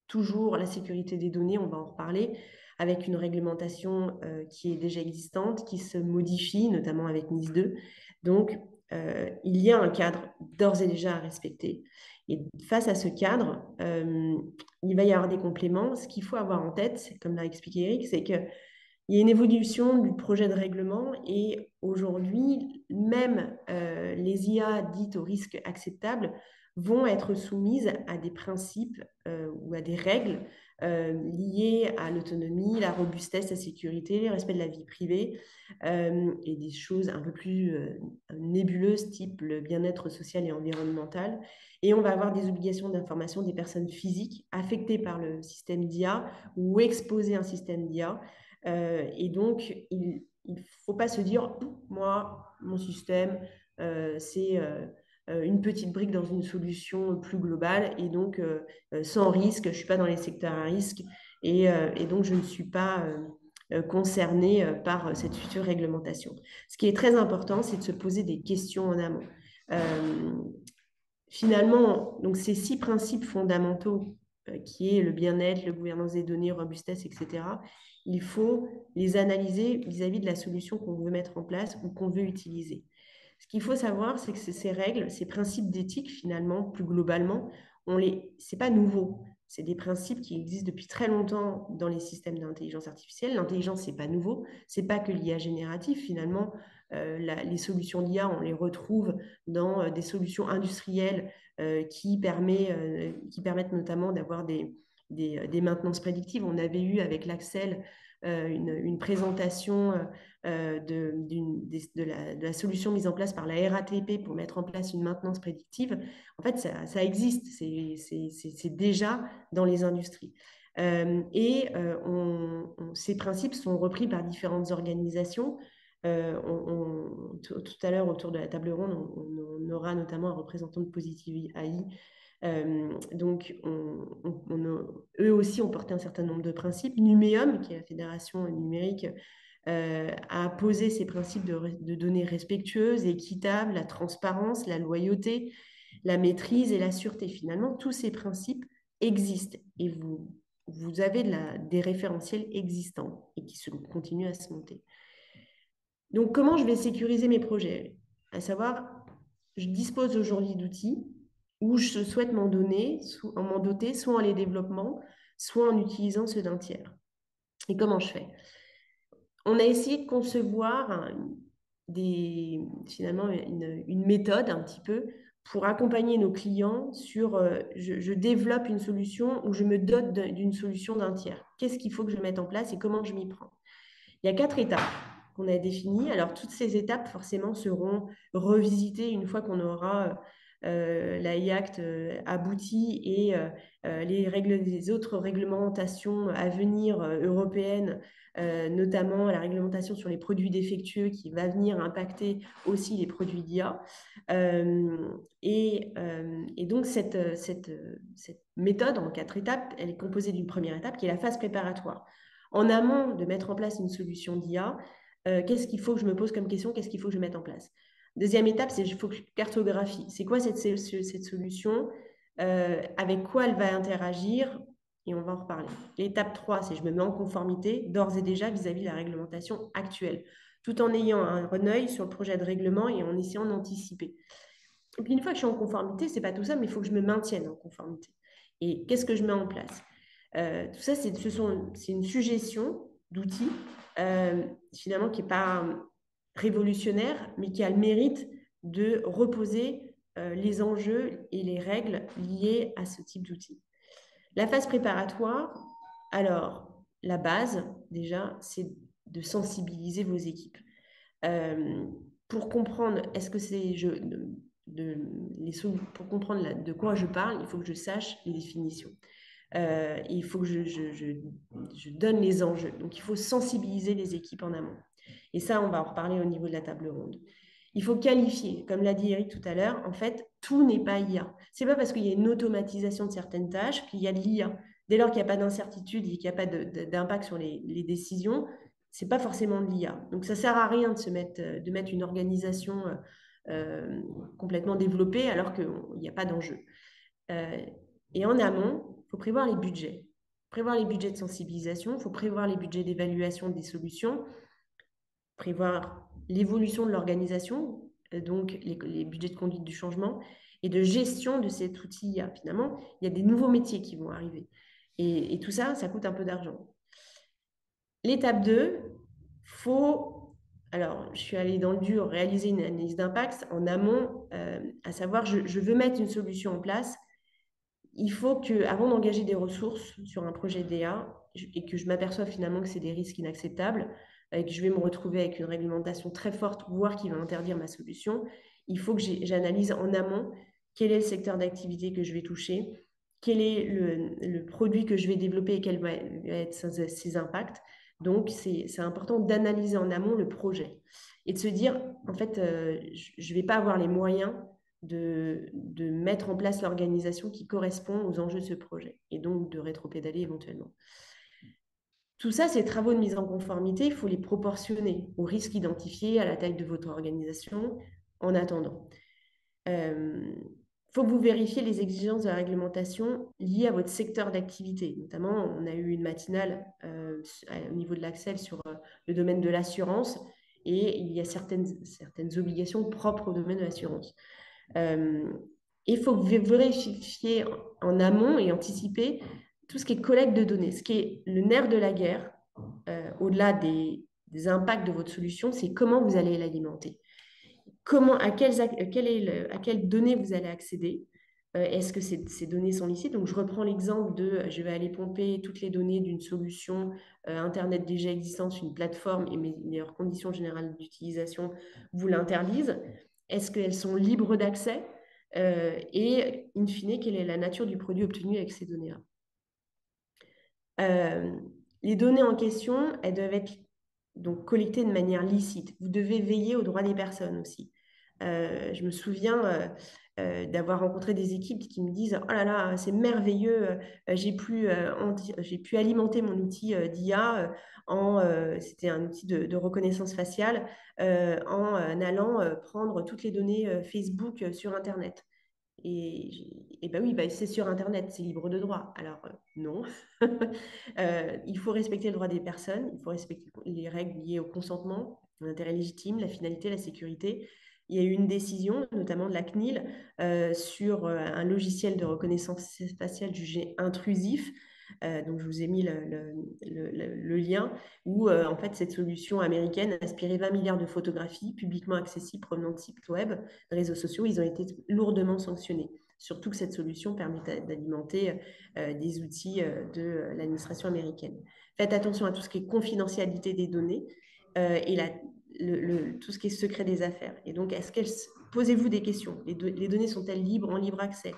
toujours la sécurité des données, on va en reparler, avec une réglementation qui est déjà existante, qui se modifie, notamment avec NIS 2. Donc, il y a un cadre d'ores et déjà à respecter. Et face à ce cadre, il va y avoir des compléments. Ce qu'il faut avoir en tête, comme l'a expliqué Eric, c'est qu'il y a une évolution du projet de règlement et aujourd'hui, même les IA dites au risque acceptable vont être soumises à des principes ou à des règles liées à l'autonomie, la robustesse, la sécurité, le respect de la vie privée et des choses un peu plus nébuleuses, type le bien-être social et environnemental. Et on va avoir des obligations d'information des personnes physiques affectées par le système d'IA ou exposées à un système d'IA. Et donc, il ne faut pas se dire, moi, mon système, c'est une petite brique dans une solution plus globale et donc sans risque, je ne suis pas dans les secteurs à risque et donc je ne suis pas concernée par cette future réglementation. Ce qui est très important, c'est de se poser des questions en amont. Finalement, donc ces 6 principes fondamentaux qui est le bien-être, la gouvernance des données, robustesse, etc., il faut les analyser vis-à-vis de la solution qu'on veut mettre en place ou qu'on veut utiliser. Ce qu'il faut savoir, c'est que ces règles, ces principes d'éthique, finalement, plus globalement, ce n'est pas nouveau. C'est des principes qui existent depuis très longtemps dans les systèmes d'intelligence artificielle. L'intelligence, ce n'est pas nouveau. Ce n'est pas que l'IA générative. Finalement, les solutions d'IA, on les retrouve dans des solutions industrielles qui permettent notamment d'avoir des maintenances prédictives. On avait eu avec l'Axel une présentation de la solution mise en place par la RATP pour mettre en place une maintenance prédictive. En fait, ça existe, c'est déjà dans les industries. Ces principes sont repris par différentes organisations. Tout à l'heure, autour de la table ronde, on aura notamment un représentant de Positive AI. Donc, eux aussi ont porté un certain nombre de principes. Numéum, qui est la fédération numérique, a posé ces principes de données respectueuses, équitables, la transparence, la loyauté, la maîtrise et la sûreté. Finalement, tous ces principes existent et vous avez des référentiels existants et qui continuent à se monter. Donc, comment je vais sécuriser mes projets? À savoir, je dispose aujourd'hui d'outils où je souhaite m'en doter, soit en les développant, soit en utilisant ceux d'un tiers. Et comment je fais? On a essayé de concevoir finalement une méthode un petit peu pour accompagner nos clients sur je développe une solution ou je me dote d'une solution d'un tiers. Qu'est-ce qu'il faut que je mette en place et comment je m'y prends? Il y a 4 étapes qu'on a définies. Alors, toutes ces étapes, forcément, seront revisitées une fois qu'on aura l'AI Act abouti et les autres réglementations à venir européennes, notamment la réglementation sur les produits défectueux qui va venir impacter aussi les produits d'IA. Et donc, cette méthode en 4 étapes, elle est composée d'une première étape qui est la phase préparatoire. En amont de mettre en place une solution d'IA, qu'est-ce qu'il faut que je me pose comme question, qu'est-ce qu'il faut que je mette en place. Deuxième étape, c'est il faut que je cartographie. C'est quoi cette solution, avec quoi elle va interagir, et on va en reparler. L'étape 3, c'est je me mets en conformité d'ores et déjà vis-à-vis de la réglementation actuelle, tout en ayant un œil sur le projet de règlement et en essayant d'anticiper. Et puis une fois que je suis en conformité, c'est pas tout ça, mais il faut que je me maintienne en conformité. Et qu'est-ce que je mets en place? Tout ça, c'est une suggestion d'outils, finalement, qui n'est pas révolutionnaire, mais qui a le mérite de reposer les enjeux et les règles liées à ce type d'outils. La phase préparatoire, alors, la base, déjà, c'est de sensibiliser vos équipes. Pour comprendre, est-ce que c'est pour comprendre de quoi je parle, il faut que je sache les définitions. Il faut que je donne les enjeux. Donc, il faut sensibiliser les équipes en amont. Et ça, on va en reparler au niveau de la table ronde. Il faut qualifier. Comme l'a dit Eric tout à l'heure, en fait, tout n'est pas IA. Ce n'est pas parce qu'il y a une automatisation de certaines tâches qu'il y a de l'IA. Dès lors qu'il n'y a pas d'incertitude et qu'il n'y a pas d'impact sur les décisions, ce n'est pas forcément de l'IA. Donc, ça ne sert à rien de mettre une organisation complètement développée alors qu'il n'y a pas d'enjeu. Et en amont, il faut prévoir les budgets. Prévoir les budgets de sensibilisation, il faut prévoir les budgets d'évaluation des solutions, prévoir l'évolution de l'organisation, donc les budgets de conduite du changement et de gestion de cet outil. Finalement, il y a des nouveaux métiers qui vont arriver. Et tout ça, ça coûte un peu d'argent. L'étape 2, alors je suis allée dans le dur, réaliser une analyse d'impact en amont, à savoir, je veux mettre une solution en place. Il faut que, avant d'engager des ressources sur un projet DA et que je m'aperçoive finalement que c'est des risques inacceptables et que je vais me retrouver avec une réglementation très forte, voire qui va interdire ma solution, il faut que j'analyse en amont quel est le secteur d'activité que je vais toucher, quel est le produit que je vais développer et quels vont être ses impacts. Donc, c'est important d'analyser en amont le projet et de se dire, en fait, je ne vais pas avoir les moyens de mettre en place l'organisation qui correspond aux enjeux de ce projet et donc de rétropédaler éventuellement. Tout ça, ces travaux de mise en conformité, il faut les proportionner aux risques identifiés, à la taille de votre organisation en attendant. Faut que vous vérifiez les exigences de la réglementation liées à votre secteur d'activité. Notamment, on a eu une matinale au niveau de l'Axel sur le domaine de l'assurance et il y a certaines obligations propres au domaine de l'assurance. Il faut vérifier en amont et anticiper tout ce qui est collecte de données, ce qui est le nerf de la guerre, au-delà des impacts de votre solution, c'est comment vous allez l'alimenter. À quelles données vous allez accéder. Est-ce que ces données sont licites? Donc, je reprends l'exemple je vais aller pomper toutes les données d'une solution Internet déjà existante, une plateforme et mes meilleures conditions générales d'utilisation vous l'interdisent. Est-ce qu'elles sont libres d'accès? Et, in fine, quelle est la nature du produit obtenu avec ces données-là? Les données en question, elles doivent être donc collectées de manière licite. Vous devez veiller aux droits des personnes aussi. Je me souviens d'avoir rencontré des équipes qui me disent « Oh là là, c'est merveilleux, j'ai pu alimenter mon outil d'IA c'était un outil de reconnaissance faciale, en allant prendre toutes les données Facebook sur Internet. » Et ben oui, c'est sur Internet, c'est libre de droit. Alors, non. Il faut respecter le droit des personnes, il faut respecter les règles liées au consentement, l'intérêt légitime, la finalité, la sécurité. Il y a eu une décision, notamment de la CNIL, sur un logiciel de reconnaissance faciale jugé intrusif. Donc, je vous ai mis le lien où, en fait, cette solution américaine aspirait 20 milliards de photographies publiquement accessibles provenant de sites web, de réseaux sociaux. Ils ont été lourdement sanctionnés. Surtout que cette solution permet d'alimenter des outils de l'administration américaine. Faites attention à tout ce qui est confidentialité des données et tout ce qui est secret des affaires. Et donc, posez-vous des questions. Les données sont-elles libres, en libre accès?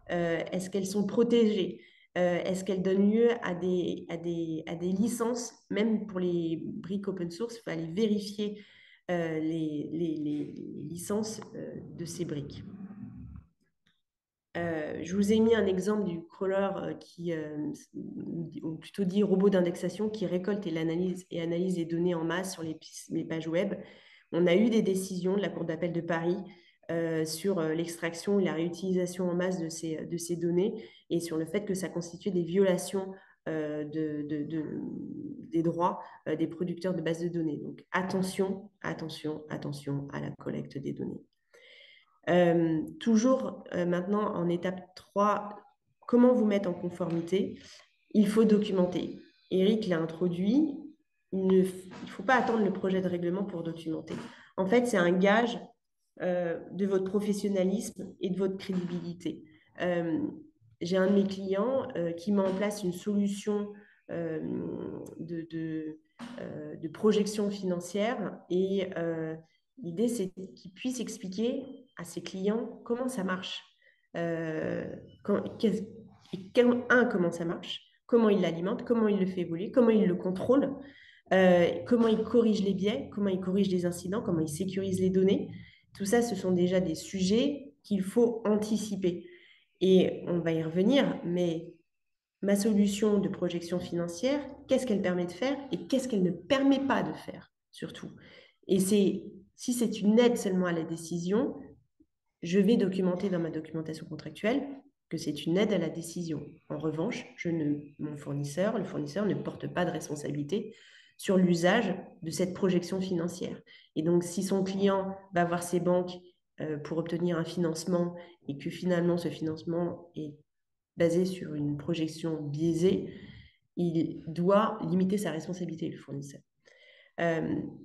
Est-ce qu'elles sont protégées? Est-ce qu'elles donnent lieu à des licences? Même pour les briques open source, il faut aller vérifier les, licences de ces briques. Je vous ai mis un exemple du crawler ou plutôt dit robot d'indexation qui récolte et analyse les données en masse sur les pages web. On a eu des décisions de la Cour d'appel de Paris sur l'extraction et la réutilisation en masse de ces données et sur le fait que ça constituait des violations des droits des producteurs de bases de données. Donc attention, attention, attention à la collecte des données. Toujours maintenant en étape 3, comment vous mettre en conformité? Il faut documenter. Eric l'a introduit. Il ne faut pas attendre le projet de règlement pour documenter. En fait, c'est un gage de votre professionnalisme et de votre crédibilité. J'ai un de mes clients qui met en place une solution de projection financière et l'idée, c'est qu'il puisse expliquer à ses clients comment ça marche. Comment ça marche, comment il l'alimente, comment il le fait évoluer, comment il le contrôle, comment il corrige les biais, comment il corrige les incidents, comment il sécurise les données. Tout ça, ce sont déjà des sujets qu'il faut anticiper. Et on va y revenir, mais ma solution de projection financière, qu'est-ce qu'elle permet de faire et qu'est-ce qu'elle ne permet pas de faire, surtout. Et si c'est une aide seulement à la décision, je vais documenter dans ma documentation contractuelle que c'est une aide à la décision. En revanche, le fournisseur ne porte pas de responsabilité sur l'usage de cette projection financière. Et donc, si son client va voir ses banques pour obtenir un financement et que finalement ce financement est basé sur une projection biaisée, il doit limiter sa responsabilité, le fournisseur.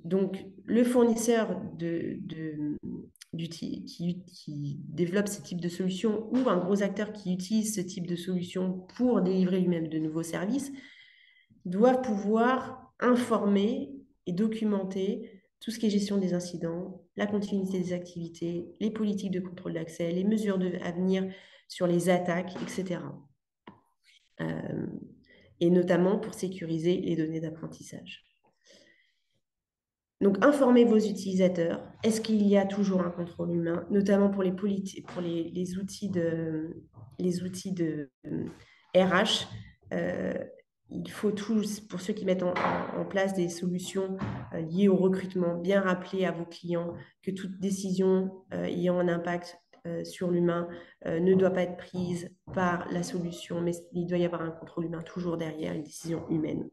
Donc, le fournisseur qui développe ce type de solution ou un gros acteur qui utilise ce type de solution pour délivrer lui-même de nouveaux services doit pouvoir informer et documenter tout ce qui est gestion des incidents, la continuité des activités, les politiques de contrôle d'accès, les mesures à venir sur les attaques, etc. Et notamment pour sécuriser les données d'apprentissage. Donc, informez vos utilisateurs. Est-ce qu'il y a toujours un contrôle humain, notamment pour les outils de RH. Il faut tous, pour ceux qui mettent en place des solutions liées au recrutement, bien rappeler à vos clients que toute décision ayant un impact sur l'humain ne doit pas être prise par la solution, mais il doit y avoir un contrôle humain toujours derrière, une décision humaine.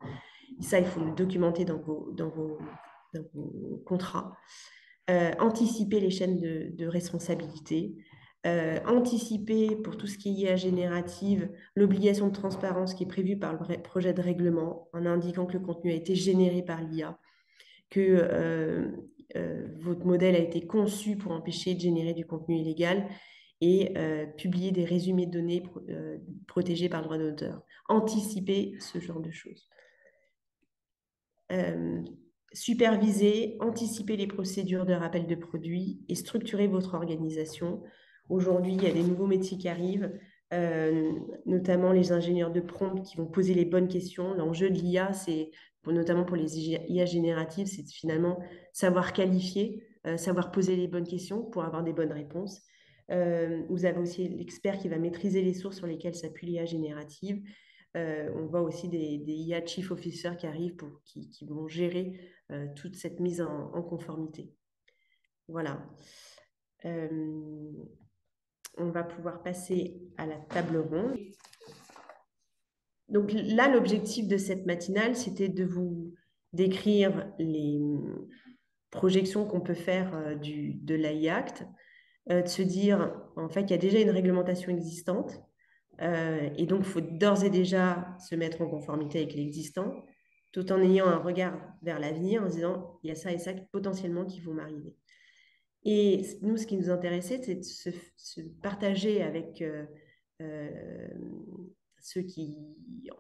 Et ça, il faut le documenter dans vos contrats. Anticiper les chaînes de responsabilité. Anticiper pour tout ce qui est IA générative l'obligation de transparence qui est prévue par le projet de règlement en indiquant que le contenu a été généré par l'IA, que votre modèle a été conçu pour empêcher de générer du contenu illégal et publier des résumés de données protégés par le droit d'auteur. Anticiper ce genre de choses. Superviser, anticiper les procédures de rappel de produits et structurer votre organisation. Aujourd'hui, il y a des nouveaux métiers qui arrivent, notamment les ingénieurs de prompt qui vont poser les bonnes questions. L'enjeu de l'IA, notamment pour les IA génératives, c'est finalement savoir qualifier, savoir poser les bonnes questions pour avoir des bonnes réponses. Vous avez aussi l'expert qui va maîtriser les sources sur lesquelles s'appuie l'IA générative. On voit aussi des IA Chief Officers qui arrivent qui vont gérer toute cette mise en conformité. Voilà. On va pouvoir passer à la table ronde. Donc là, l'objectif de cette matinale, c'était de vous décrire les projections qu'on peut faire de l'AI Act, de se dire, en fait, qu'il y a déjà une réglementation existante, et donc, il faut d'ores et déjà se mettre en conformité avec l'existant, tout en ayant un regard vers l'avenir, en se disant, il y a ça et ça potentiellement qui vont m'arriver. Et nous, ce qui nous intéressait, c'est de se partager avec ceux qui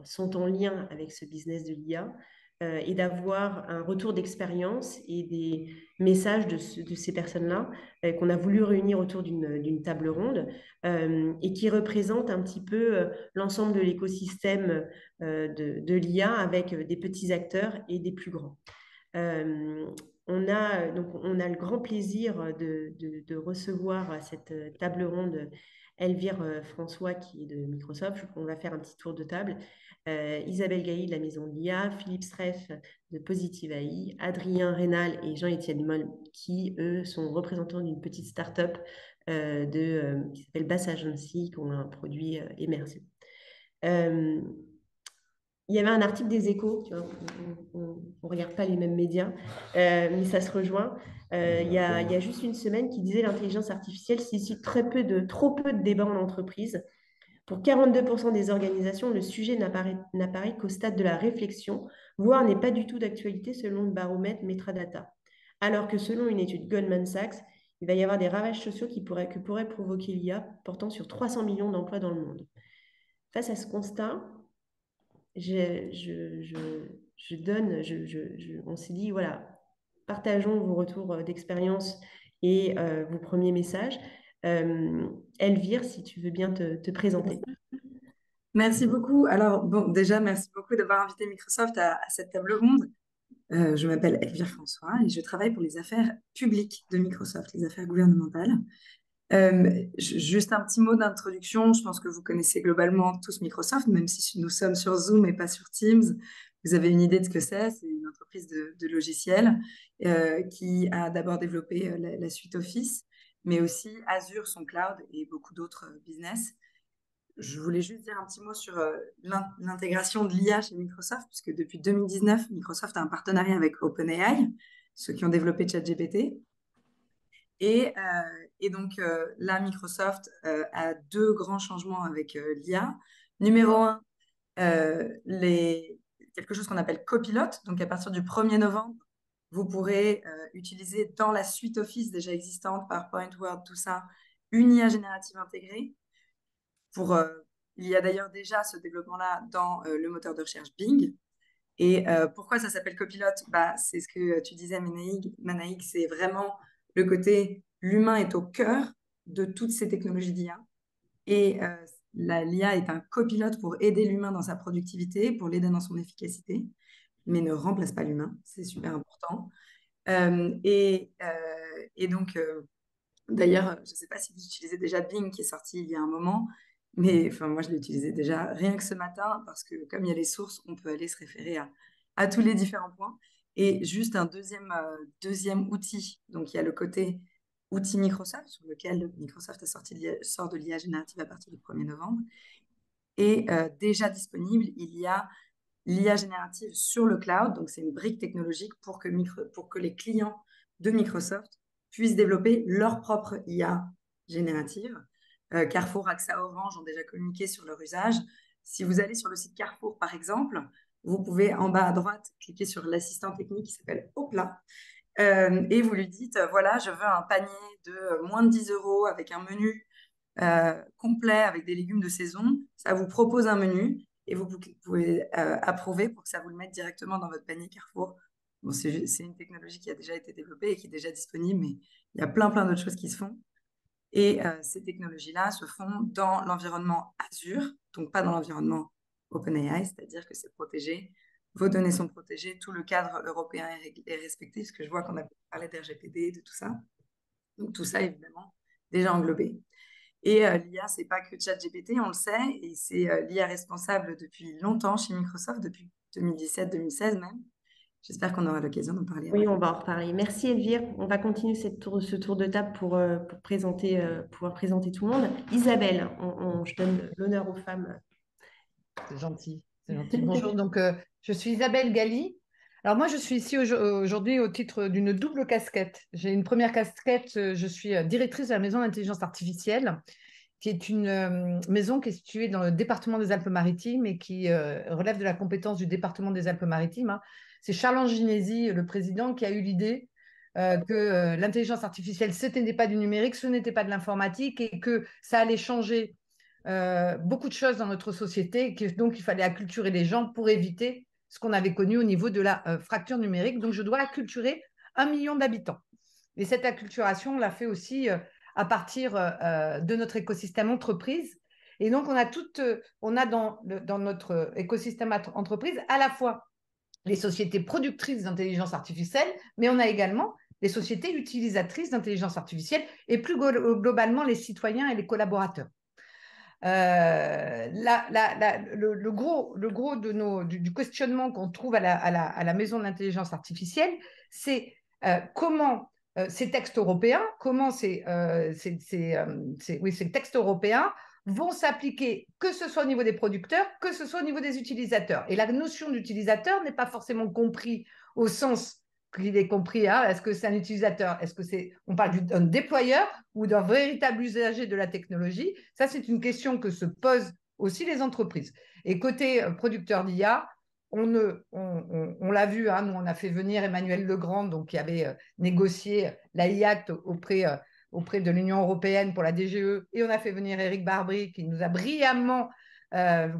sont en lien avec ce business de l'IA et d'avoir un retour d'expérience et des messages de ces personnes-là qu'on a voulu réunir autour d'une table ronde et qui représentent un petit peu l'ensemble de l'écosystème de l'IA avec des petits acteurs et des plus grands. On a le grand plaisir de recevoir à cette table ronde Elvire François qui est de Microsoft. On va faire un petit tour de table. Isabelle Gailly de la Maison de l'IA, Philippe Streff de Positive AI, Adrien Rénal et Jean-Étienne Moll qui, eux, sont représentants d'une petite start-up qui s'appelle Bass Agency, qui ont un produit émergent. Il y avait un article des Échos, tu vois, on ne regarde pas les mêmes médias, mais ça se rejoint. Il y a juste une semaine qui disait l'intelligence artificielle suscite trop peu de débats en entreprise. Pour 42% des organisations, le sujet n'apparaît qu'au stade de la réflexion, voire n'est pas du tout d'actualité selon le baromètre Metradata. Alors que selon une étude Goldman Sachs, il va y avoir des ravages sociaux que pourrait provoquer l'IA, portant sur 300 millions d'emplois dans le monde. Face à ce constat, on s'est dit, voilà, partageons vos retours d'expérience et vos premiers messages. Elvire, si tu veux bien te présenter. Merci beaucoup. Alors, bon, déjà, merci beaucoup d'avoir invité Microsoft à cette table ronde. Je m'appelle Elvire François et je travaille pour les affaires publiques de Microsoft, les affaires gouvernementales. Juste un petit mot d'introduction. Je pense que vous connaissez globalement tous Microsoft, même si nous sommes sur Zoom et pas sur Teams. Vous avez une idée de ce que c'est. C'est une entreprise de logiciels qui a d'abord développé la suite Office, mais aussi Azure, son cloud et beaucoup d'autres business. Je voulais juste dire un petit mot sur l'intégration de l'IA chez Microsoft, puisque depuis 2019, Microsoft a un partenariat avec OpenAI, ceux qui ont développé ChatGPT. Et donc là, Microsoft a deux grands changements avec l'IA. Numéro un, quelque chose qu'on appelle Copilot. Donc à partir du 1er novembre, vous pourrez utiliser dans la suite Office déjà existante, PowerPoint, Word, tout ça, une IA générative intégrée. Il y a d'ailleurs déjà ce développement-là dans le moteur de recherche Bing. Et pourquoi ça s'appelle Copilot? C'est ce que tu disais, Manaïg, c'est vraiment le côté l'humain est au cœur de toutes ces technologies d'IA. Et l'IA est un copilote pour aider l'humain dans sa productivité, pour l'aider dans son efficacité, mais ne remplace pas l'humain. C'est super important. Et donc, d'ailleurs, je ne sais pas si vous utilisez déjà Bing qui est sorti il y a un moment, mais moi, je l'ai utilisé déjà rien que ce matin parce que comme il y a les sources, on peut aller se référer à tous les différents points. Et juste un deuxième outil. Donc, il y a le côté outil Microsoft sur lequel Microsoft sort de l'IA générative à partir du 1er novembre. Et déjà disponible, il y a l'IA générative sur le cloud. Donc, c'est une brique technologique pour que les clients de Microsoft puissent développer leur propre IA générative. Carrefour, AXA, Orange ont déjà communiqué sur leur usage. Si vous allez sur le site Carrefour, par exemple, vous pouvez en bas à droite cliquer sur l'assistant technique qui s'appelle Hopla et vous lui dites, voilà, je veux un panier de moins de 10 € avec un menu complet avec des légumes de saison. Ça vous propose un menu et vous pouvez approuver pour que ça vous le mette directement dans votre panier Carrefour. Bon, c'est une technologie qui a déjà été développée et qui est déjà disponible, mais il y a plein d'autres choses qui se font. Et ces technologies-là se font dans l'environnement Azure, donc pas dans l'environnement OpenAI, c'est-à-dire que c'est protégé, vos données sont protégées, tout le cadre européen est respecté, parce que je vois qu'on a parlé d'RGPD, de tout ça. Donc tout ça, évidemment, déjà englobé. Et l'IA, c'est pas que ChatGPT, on le sait, et c'est l'IA responsable depuis longtemps chez Microsoft, depuis 2017-2016 même. J'espère qu'on aura l'occasion d'en parler. Oui, on va en reparler. Merci Elvire. On va continuer ce tour de table pour pouvoir présenter tout le monde. Isabelle, je donne l'honneur aux femmes. C'est gentil, c'est gentil. Bonjour, donc je suis Isabelle Gailly. Alors moi, je suis ici aujourd'hui au titre d'une double casquette. J'ai une première casquette, je suis directrice de la Maison d'intelligence artificielle, qui est une maison qui est située dans le département des Alpes-Maritimes et qui relève de la compétence du département des Alpes-Maritimes. Hein. C'est Charles Anginesi, le président, qui a eu l'idée que l'intelligence artificielle, ce n'était pas du numérique, ce n'était pas de l'informatique et que ça allait changer beaucoup de choses dans notre société, donc il fallait acculturer les gens pour éviter ce qu'on avait connu au niveau de la fracture numérique. Donc, je dois acculturer 1 million d'habitants. Et cette acculturation, on l'a fait aussi à partir de notre écosystème entreprise. Et donc, on a dans notre écosystème entreprise à la fois les sociétés productrices d'intelligence artificielle, mais on a également les sociétés utilisatrices d'intelligence artificielle et plus globalement les citoyens et les collaborateurs. Le gros du questionnement qu'on trouve à la Maison de l'intelligence artificielle, c'est comment ces textes européens, comment ces textes européens vont s'appliquer, que ce soit au niveau des producteurs, que ce soit au niveau des utilisateurs. Et la notion d'utilisateur n'est pas forcément comprise au sens qu'il est compris. Hein. Est-ce que c'est un utilisateur? Est-ce que on parle d'un déployeur ou d'un véritable usager de la technologie? Ça, c'est une question que se posent aussi les entreprises. Et côté producteur d'IA, on l'a vu, hein, nous, on a fait venir Emmanuel Legrand, donc, qui avait négocié l'AI Act auprès de l'Union européenne pour la DGE, et on a fait venir Éric Barbry, qui nous a brillamment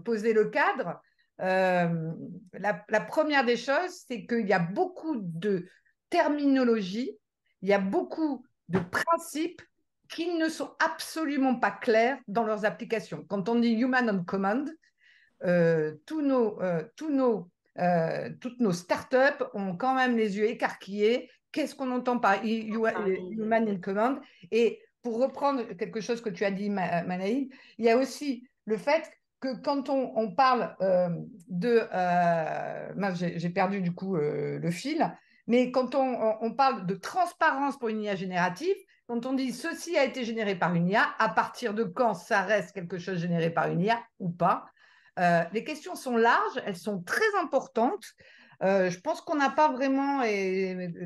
posé le cadre. La première des choses, c'est qu'il y a beaucoup de terminologie, il y a beaucoup de principes qui ne sont absolument pas clairs dans leurs applications. Quand on dit Human on Command, toutes nos startups ont quand même les yeux écarquillés. Qu'est-ce qu'on entend par Human in Command? Et pour reprendre quelque chose que tu as dit, Manaïd, il y a aussi le fait que quand on parle j'ai perdu du coup le fil, mais quand on parle de transparence pour une IA générative, quand on dit ceci a été généré par une IA, à partir de quand ça reste quelque chose généré par une IA ou pas? Les questions sont larges, elles sont très importantes. Je pense qu'on n'a pas vraiment,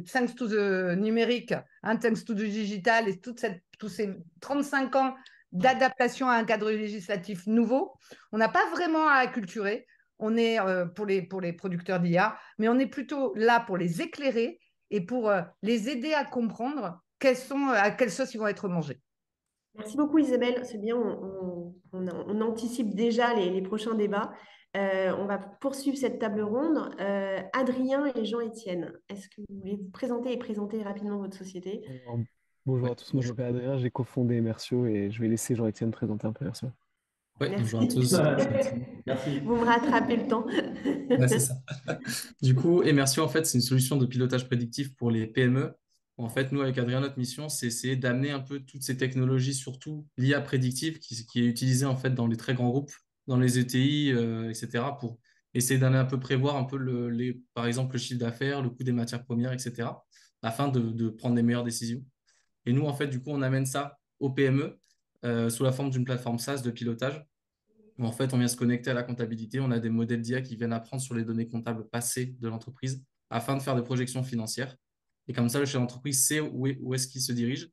thanks to the numérique, hein, thanks to the digital et tous ces 35 ans d'adaptation à un cadre législatif nouveau, on n'a pas vraiment à acculturer. On est pour les producteurs d'IA, mais on est plutôt là pour les éclairer et pour les aider à comprendre à quelle sauce ils vont être mangés. Merci beaucoup Isabelle, c'est bien, on anticipe déjà les prochains débats. On va poursuivre cette table ronde. Adrien et Jean-Étienne, est-ce que vous voulez vous présenter rapidement votre société? Alors, bonjour à tous, moi je m'appelle Adrien, j'ai cofondé Emercio et je vais laisser Jean-Étienne présenter un peu Emercio. Ouais, Merci. bonjour à tous. Merci. Vous me rattrapez le temps. Ouais, c'est ça. Du coup, Emercio, en fait, c'est une solution de pilotage prédictif pour les PME. En fait, nous, avec Adrien, notre mission, c'est essayer d'amener un peu toutes ces technologies, surtout l'IA prédictive, qui est utilisée en fait dans les très grands groupes, dans les ETI, etc., pour essayer d'aller un peu prévoir un peu par exemple, le chiffre d'affaires, le coût des matières premières, etc., afin de prendre les meilleures décisions. Et nous, en fait, du coup, on amène ça aux PME sous la forme d'une plateforme SaaS de pilotage. En fait, on vient se connecter à la comptabilité. On a des modèles d'IA qui viennent apprendre sur les données comptables passées de l'entreprise afin de faire des projections financières. Et comme ça, le chef d'entreprise sait où est-ce qu'il se dirige.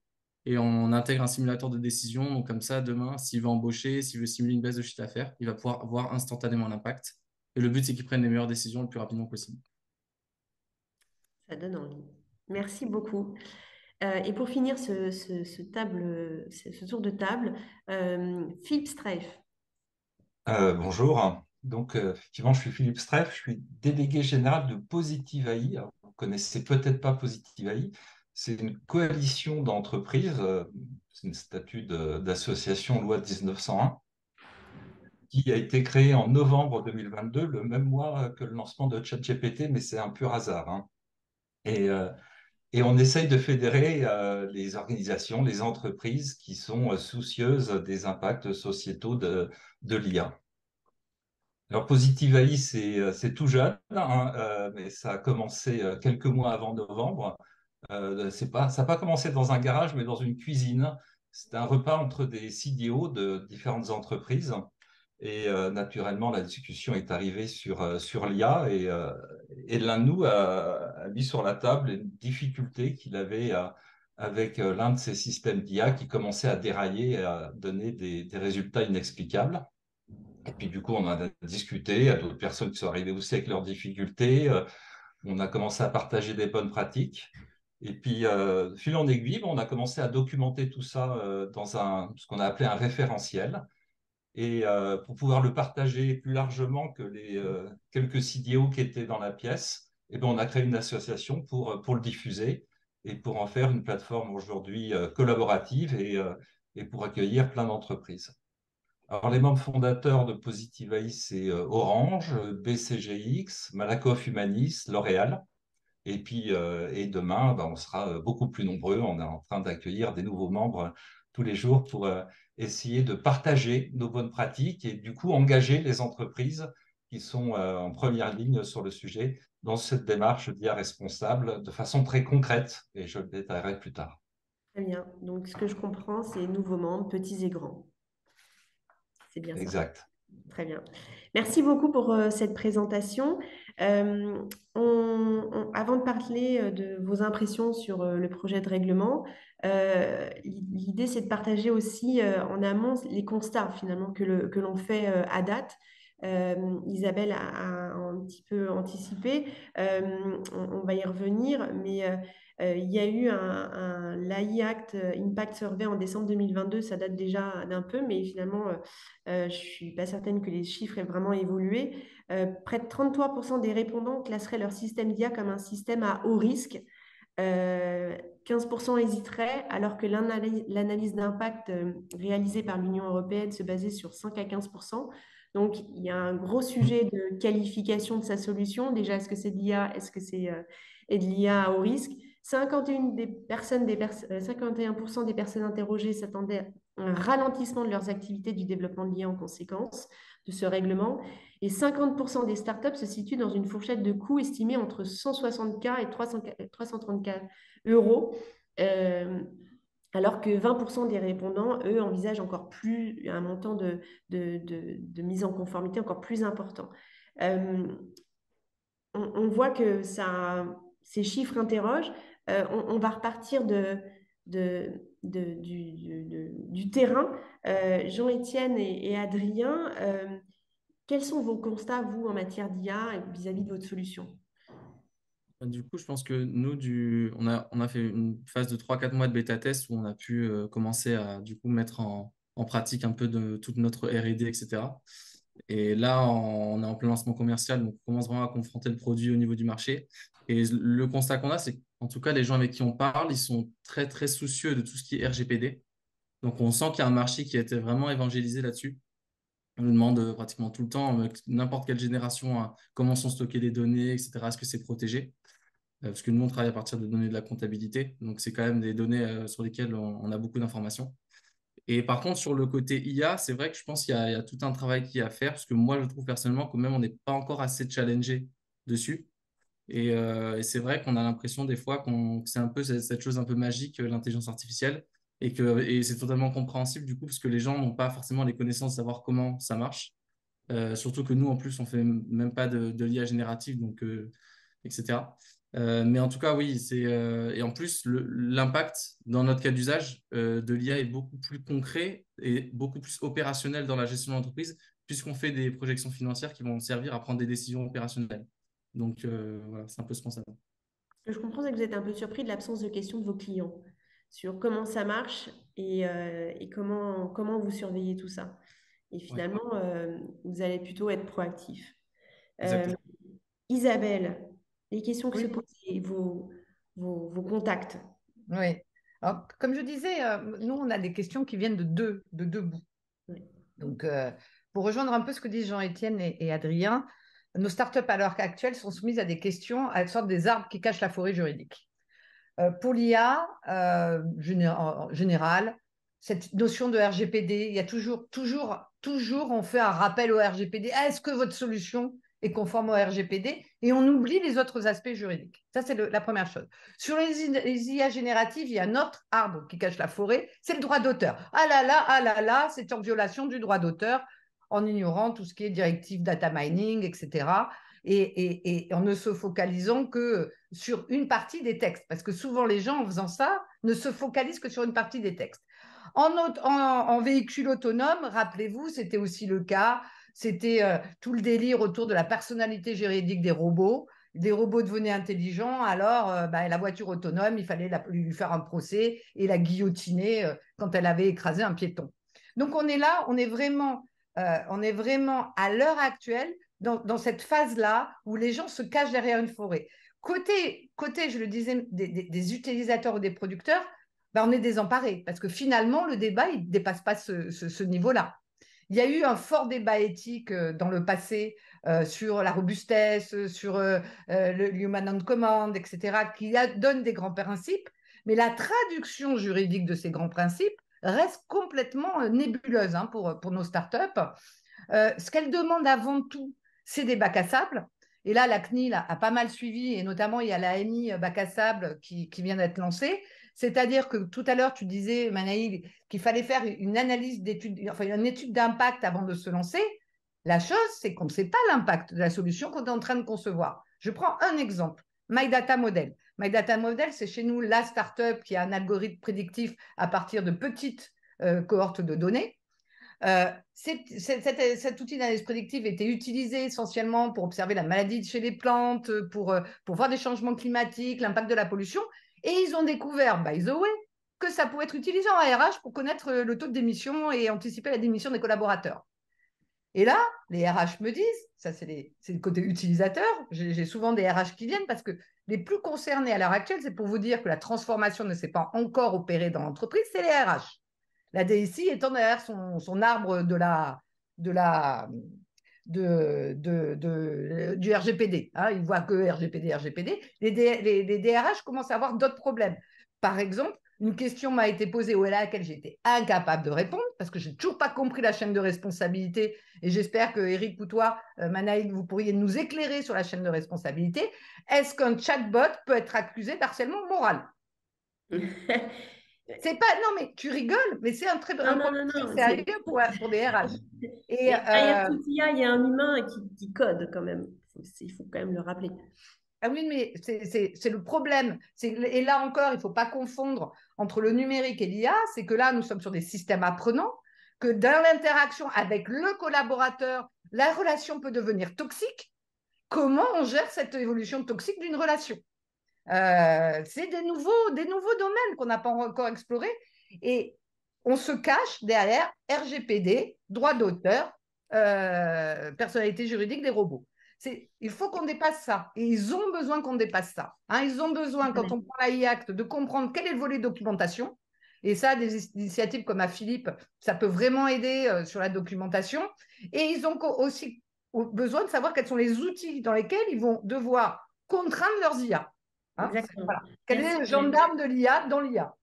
Et on intègre un simulateur de décision. Donc, comme ça, demain, s'il veut embaucher, s'il veut simuler une baisse de chiffre d'affaires, il va pouvoir voir instantanément l'impact. Et le but, c'est qu'il prenne les meilleures décisions le plus rapidement possible. Ça donne envie. Merci beaucoup. Et pour finir ce tour de table, Philippe Streif. Bonjour. Donc, effectivement, je suis Philippe Streff, je suis délégué général de Positive AI. Alors, vous ne connaissez peut-être pas Positive AI. C'est une coalition d'entreprises, c'est une statut d'association loi de 1901, qui a été créée en novembre 2022, le même mois que le lancement de ChatGPT, mais c'est un pur hasard. Hein. Et on essaye de fédérer les organisations, les entreprises qui sont soucieuses des impacts sociétaux de l'IA. Alors, Positive AI, c'est tout jeune, hein, mais ça a commencé quelques mois avant novembre. Ça n'a pas commencé dans un garage, mais dans une cuisine. C'était un repas entre des CDO de différentes entreprises. Et naturellement, la discussion est arrivée sur l'IA et l'un de nous a mis sur la table une difficulté qu'il avait avec l'un de ses systèmes d'IA qui commençait à dérailler et à donner des résultats inexplicables. Et puis, du coup, on en a discuté. Il y a d'autres personnes qui sont arrivées aussi avec leurs difficultés. On a commencé à partager des bonnes pratiques. Et puis, fil en aiguille, on a commencé à documenter tout ça dans ce qu'on a appelé un référentiel. Et pour pouvoir le partager plus largement que les quelques CDO qui étaient dans la pièce, on a créé une association pour le diffuser et pour en faire une plateforme aujourd'hui collaborative et pour accueillir plein d'entreprises. Alors, les membres fondateurs de Positive AI, c'est Orange, BCGX, Malakoff Humanis, L'Oréal. Et puis, demain, on sera beaucoup plus nombreux. On est en train d'accueillir des nouveaux membres tous les jours pour essayer de partager nos bonnes pratiques et du coup engager les entreprises qui sont en première ligne sur le sujet dans cette démarche d'IA responsable de façon très concrète. Et je le détaillerai plus tard. Très bien. Donc, ce que je comprends, c'est nouveaux membres, petits et grands. C'est bien ça. Exact. Très bien. Merci beaucoup pour cette présentation. Avant de parler de vos impressions sur le projet de règlement, l'idée, c'est de partager aussi en amont les constats finalement que l'on fait à date. Isabelle a un petit peu anticipé. On va y revenir, mais il y a eu l'AI Act Impact Survey en décembre 2022. Ça date déjà d'un peu, mais finalement, je ne suis pas certaine que les chiffres aient vraiment évolué. Près de 33% des répondants classeraient leur système d'IA comme un système à haut risque. 15% hésiteraient, alors que l'analyse d'impact réalisée par l'Union européenne se basait sur 5 à 15%. Donc, il y a un gros sujet de qualification de sa solution. Déjà, est-ce que c'est de l'IA? Est-ce que c'est de l'IA à haut risque? 51% des personnes interrogées s'attendaient à un ralentissement de leurs activités du développement de l'IA en conséquence de ce règlement. Et 50% des startups se situent dans une fourchette de coûts estimée entre 160K et 330K euros. Alors que 20% des répondants, eux, envisagent encore plus un montant de mise en conformité encore plus important. On voit que ces chiffres interrogent. On va repartir du terrain. Jean-Étienne et Adrien, quels sont vos constats, vous, en matière d'IA vis-à-vis de votre solution? Du coup, je pense que nous, on a fait une phase de 3-4 mois de bêta-test où on a pu commencer à du coup, mettre en pratique un peu de toute notre R&D, etc. Et là, on est en plein lancement commercial, donc on commence vraiment à confronter le produit au niveau du marché. Et le constat qu'on a, c'est qu'en tout cas, les gens avec qui on parle, ils sont très, très soucieux de tout ce qui est RGPD. Donc, on sent qu'il y a un marché qui a été vraiment évangélisé là-dessus. On nous demande pratiquement tout le temps, n'importe quelle génération, hein, comment sont stockées les données, etc. Est-ce que c'est protégé? Parce que nous, on travaille à partir de données de la comptabilité. Donc, c'est quand même des données sur lesquelles on a beaucoup d'informations. Et par contre, sur le côté IA, c'est vrai que je pense qu'il y a tout un travail qui est à faire, parce que moi, je trouve personnellement que même on n'est pas encore assez challengé dessus. Et c'est vrai qu'on a l'impression des fois que c'est un peu cette chose un peu magique, l'intelligence artificielle, et c'est totalement compréhensible du coup, parce que les gens n'ont pas forcément les connaissances de savoir comment ça marche. Surtout que nous, en plus, on fait même pas de l'IA générative, donc, etc. Mais en tout cas, oui, et en plus, l'impact dans notre cas d'usage de l'IA est beaucoup plus concret et beaucoup plus opérationnel dans la gestion de l'entreprise, puisqu'on fait des projections financières qui vont servir à prendre des décisions opérationnelles. Donc, voilà, c'est un peu ce qu'on s'attend. Ce que je comprends, c'est que vous êtes un peu surpris de l'absence de questions de vos clients sur comment ça marche et comment vous surveillez tout ça. Et finalement, vous allez plutôt être proactif. Exactement. Isabelle, les questions que se Oui. posent et vos contacts. Oui. Alors, comme je disais, nous, on a des questions qui viennent de deux bouts. Oui. Donc, pour rejoindre un peu ce que disent Jean-Étienne et Adrien, nos startups à l'heure actuelle sont soumises à des questions, à une sorte des arbres qui cachent la forêt juridique. Pour l'IA en général, cette notion de RGPD, il y a toujours, on fait un rappel au RGPD. Est-ce que votre solution est conforme au RGPD? Et on oublie les autres aspects juridiques. Ça, c'est la première chose. Sur les IA génératives, il y a un autre arbre qui cache la forêt, c'est le droit d'auteur. Ah là là, c'est en violation du droit d'auteur en ignorant tout ce qui est directive data mining, etc. Et en ne se focalisant que sur une partie des textes. Parce que souvent, les gens, en faisant ça, ne se focalisent que sur une partie des textes. En véhicule autonome, rappelez-vous, c'était aussi le cas. C'était tout le délire autour de la personnalité juridique des robots. Des robots devenaient intelligents, alors la voiture autonome, il fallait lui faire un procès et la guillotiner quand elle avait écrasé un piéton. Donc on est là, on est vraiment à l'heure actuelle dans cette phase-là où les gens se cachent derrière une forêt. Côté je le disais, des utilisateurs ou des producteurs, on est désemparés parce que finalement, le débat, il ne dépasse pas ce niveau-là. Il y a eu un fort débat éthique dans le passé sur la robustesse, sur le human on command, etc., qui donne des grands principes, mais la traduction juridique de ces grands principes reste complètement nébuleuse pour nos startups. Ce qu'elles demandent avant tout, c'est des bacs à sable. Et là, la CNIL a pas mal suivi, et notamment, il y a la MI bac à sable qui vient d'être lancée. C'est-à-dire que tout à l'heure, tu disais, Manaï, qu'il fallait faire une analyse d'étude, enfin une étude d'impact avant de se lancer. La chose, c'est qu'on ne sait pas l'impact de la solution qu'on est en train de concevoir. Je prends un exemple, My Data Model. My Data Model, c'est chez nous la startup qui a un algorithme prédictif à partir de petites cohortes de données. Cet outil d'analyse prédictive était utilisé essentiellement pour observer la maladie chez les plantes, pour voir des changements climatiques, l'impact de la pollution. Et ils ont découvert, by the way, que ça pouvait être utilisé en RH pour connaître le taux de démission et anticiper la démission des collaborateurs. Et là, les RH me disent, ça c'est le côté utilisateur, j'ai souvent des RH qui viennent parce que les plus concernés à l'heure actuelle, c'est pour vous dire que la transformation ne s'est pas encore opérée dans l'entreprise, c'est les RH. La DSI étant derrière son arbre du RGPD. Hein, ils ne voient que RGPD, RGPD. Les DRH commencent à avoir d'autres problèmes. Par exemple, une question m'a été posée à laquelle j'ai été incapable de répondre parce que je n'ai toujours pas compris la chaîne de responsabilité et j'espère que Eric ou toi, Manaïd, vous pourriez nous éclairer sur la chaîne de responsabilité. Est-ce qu'un chatbot peut être accusé d'harcèlement moral? C'est pas, non, mais tu rigoles, mais c'est un problème très sérieux pour des RH. Et derrière tout IA, il y a un humain qui code quand même. Il faut quand même le rappeler. Ah oui, mais c'est le problème. Et là encore, il ne faut pas confondre entre le numérique et l'IA. C'est que là, nous sommes sur des systèmes apprenants, que dans l'interaction avec le collaborateur, la relation peut devenir toxique. Comment on gère cette évolution toxique d'une relation? C'est des nouveaux domaines qu'on n'a pas encore explorés et on se cache derrière RGPD, droit d'auteur, personnalité juridique des robots. Il faut qu'on dépasse ça et ils ont besoin qu'on dépasse ça. Hein, ils ont besoin, quand on prend la e-Act, de comprendre quel est le volet documentation. Et ça, des initiatives comme à Philippe, ça peut vraiment aider sur la documentation. Et ils ont aussi besoin de savoir quels sont les outils dans lesquels ils vont devoir contraindre leurs IA. Hein, voilà. Quel est le gendarme de l'IA dans l'IA?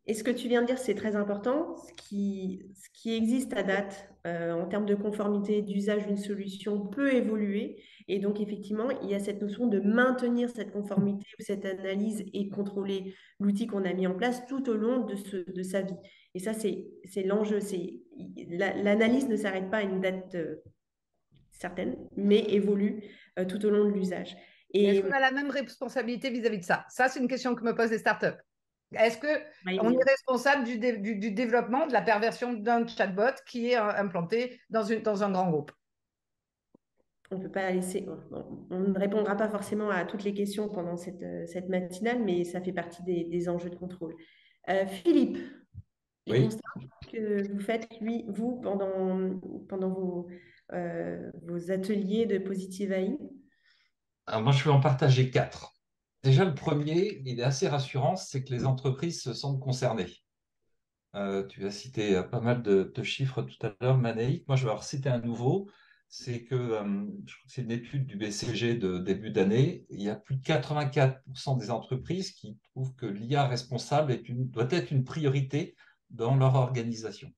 Et ce que tu viens de dire, c'est très important. Ce qui existe à date en termes de conformité d'usage d'une solution peut évoluer. Et donc, effectivement, il y a cette notion de maintenir cette conformité ou cette analyse et contrôler l'outil qu'on a mis en place tout au long de sa vie. Et ça, c'est l'enjeu. L'analyse ne s'arrête pas à une date certaine, mais évolue tout au long de l'usage. Est-ce qu'on a la même responsabilité vis-à-vis de ça? Ça, c'est une question que me posent les startups. Est-ce qu'on est responsable du développement, de la perversion d'un chatbot qui est implanté dans un grand groupe? On ne peut pas laisser. On ne répondra pas forcément à toutes les questions pendant cette matinale, mais ça fait partie des enjeux de contrôle. Philippe, les constats que vous faites, vous, pendant vos ateliers de Positive AI? Alors moi, je vais en partager 4. Déjà, le premier, il est assez rassurant, c'est que les entreprises se sentent concernées. Tu as cité pas mal de chiffres tout à l'heure, Manaïk. Moi, je vais en citer un nouveau. C'est que, je crois que c'est une étude du BCG de début d'année. Il y a plus de 84% des entreprises qui trouvent que l'IA responsable doit être une priorité dans leur organisation.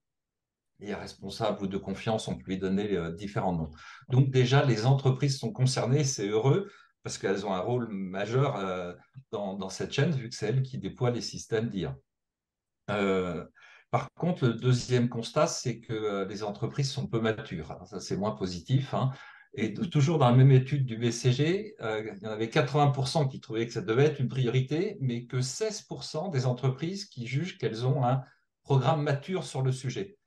Et responsable ou de confiance, on peut lui donner différents noms. Donc déjà, les entreprises sont concernées, c'est heureux, parce qu'elles ont un rôle majeur dans cette chaîne, vu que c'est elles qui déploient les systèmes d'IA. Par contre, le deuxième constat, c'est que les entreprises sont peu matures. Alors ça, c'est moins positif. Hein. Et toujours dans la même étude du BCG, il y en avait 80% qui trouvaient que ça devait être une priorité, mais que 16% des entreprises qui jugent qu'elles ont un programme mature sur le sujet.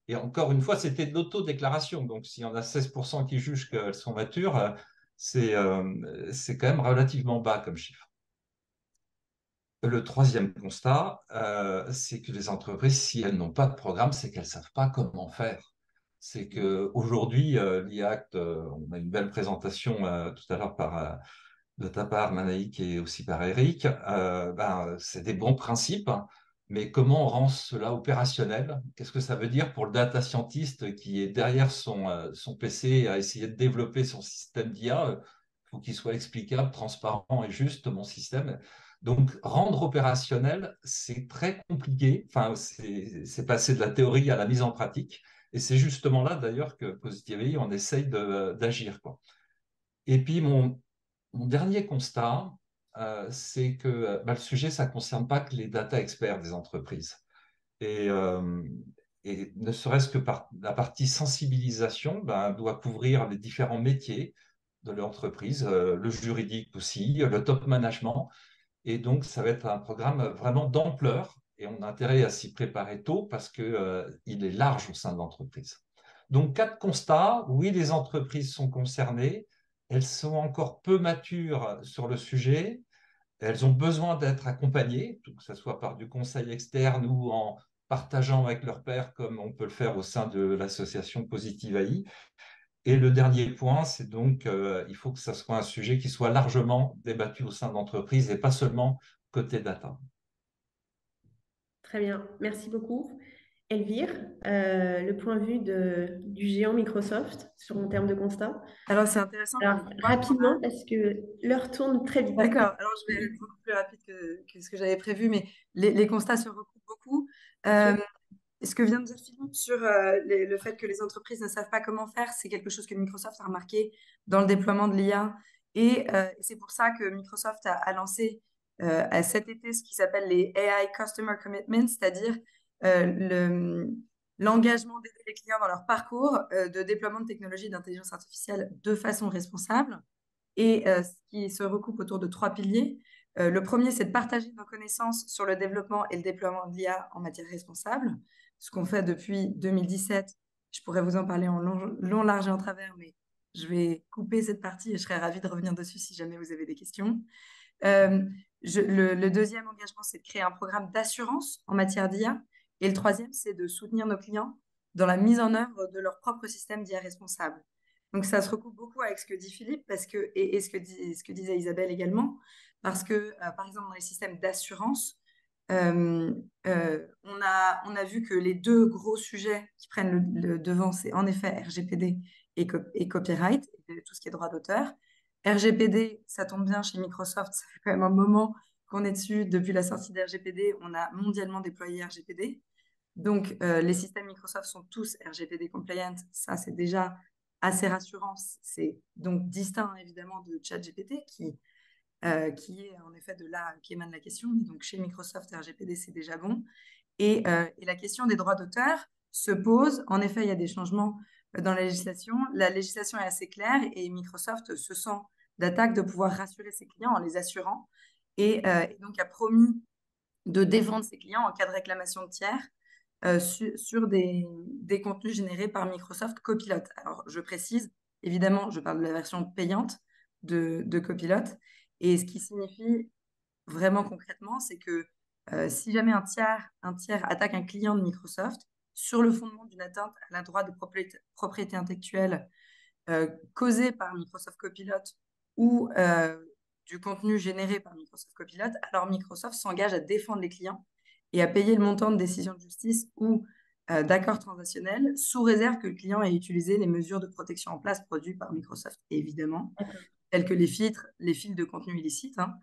Et encore une fois, c'était de l'autodéclaration. Donc, s'il y en a 16% qui jugent qu'elles sont matures, c'est quand même relativement bas comme chiffre. Le troisième constat, c'est que les entreprises, si elles n'ont pas de programme, c'est qu'elles ne savent pas comment faire. C'est qu'aujourd'hui, l'IACT, on a une belle présentation tout à l'heure de ta part, Manaïk, et aussi par Eric. C'est des bons principes, hein, mais comment on rend cela opérationnel? Qu'est-ce que ça veut dire pour le data scientist qui est derrière son PC à essayer de développer son système d'IA? Il faut qu'il soit explicable, transparent et juste, mon système. Donc, rendre opérationnel, c'est très compliqué. Enfin, c'est passer de la théorie à la mise en pratique. Et c'est justement là, d'ailleurs, que Positive AI, on essaye d'agir, quoi. Et puis, mon dernier constat, c'est que le sujet, ça ne concerne pas que les data experts des entreprises. Et, euh, et ne serait-ce que par la partie sensibilisation, doit couvrir les différents métiers de l'entreprise, le juridique aussi, le top management. Et donc, ça va être un programme vraiment d'ampleur et on a intérêt à s'y préparer tôt parce qu'il est large au sein de l'entreprise. Donc, 4 constats. Oui, les entreprises sont concernées. Elles sont encore peu matures sur le sujet. Elles ont besoin d'être accompagnées, que ce soit par du conseil externe ou en partageant avec leurs pairs, comme on peut le faire au sein de l'association Positive AI. Et le dernier point, c'est donc il faut que ce soit un sujet qui soit largement débattu au sein de l'entreprise et pas seulement côté data. Très bien, merci beaucoup. Elvire, le point de vue du géant Microsoft en termes de constat. Alors, c'est intéressant. Alors, rapidement, parce que l'heure tourne très vite. D'accord, alors je vais être beaucoup plus rapide que ce que j'avais prévu, mais les constats se recoupent beaucoup. Ce que vient de dire Philippe sur le fait que les entreprises ne savent pas comment faire, c'est quelque chose que Microsoft a remarqué dans le déploiement de l'IA. Et c'est pour ça que Microsoft a lancé à cet été ce qui s'appelle les AI Customer Commitments, c'est-à-dire l'engagement d'aider les clients dans leur parcours de déploiement de technologies d'intelligence artificielle de façon responsable. Et ce qui se recoupe autour de 3 piliers. Le premier, c'est de partager nos connaissances sur le développement et le déploiement de l'IA en matière responsable, ce qu'on fait depuis 2017. Je pourrais vous en parler en long, large et en travers, mais je vais couper cette partie et je serais ravie de revenir dessus si jamais vous avez des questions. Le deuxième engagement, c'est de créer un programme d'assurance en matière d'IA. Et le troisième, c'est de soutenir nos clients dans la mise en œuvre de leur propre système d'IA responsable. Donc, ça se recoupe beaucoup avec ce que dit Philippe et ce que disait Isabelle également, parce que, par exemple, dans les systèmes d'assurance, on a vu que les 2 gros sujets qui prennent le devant, c'est en effet RGPD et copyright, et tout ce qui est droit d'auteur. RGPD, ça tombe bien chez Microsoft, ça fait quand même un moment qu'on est dessus. Depuis la sortie d'RGPD, on a mondialement déployé RGPD. Donc, les systèmes Microsoft sont tous RGPD compliant. Ça, c'est déjà assez rassurant. C'est donc distinct, évidemment, de ChatGPT, qui est en effet de là qu'émane la question. Donc, chez Microsoft, RGPD, c'est déjà bon. Et la question des droits d'auteur se pose. En effet, il y a des changements dans la législation. La législation est assez claire et Microsoft se sent d'attaque de pouvoir rassurer ses clients en les assurant et donc a promis de défendre ses clients en cas de réclamation de tiers sur des contenus générés par Microsoft Copilot. Alors, je précise, évidemment, je parle de la version payante de Copilot. Et ce qui signifie vraiment concrètement, c'est que si jamais un tiers attaque un client de Microsoft sur le fondement d'une atteinte à la droit de propriété intellectuelle causée par Microsoft Copilot ou du contenu généré par Microsoft Copilot, alors Microsoft s'engage à défendre les clients et à payer le montant de décision de justice ou d'accord transactionnel sous réserve que le client ait utilisé les mesures de protection en place produites par Microsoft, évidemment, telles que les filtres de contenu illicite. Hein.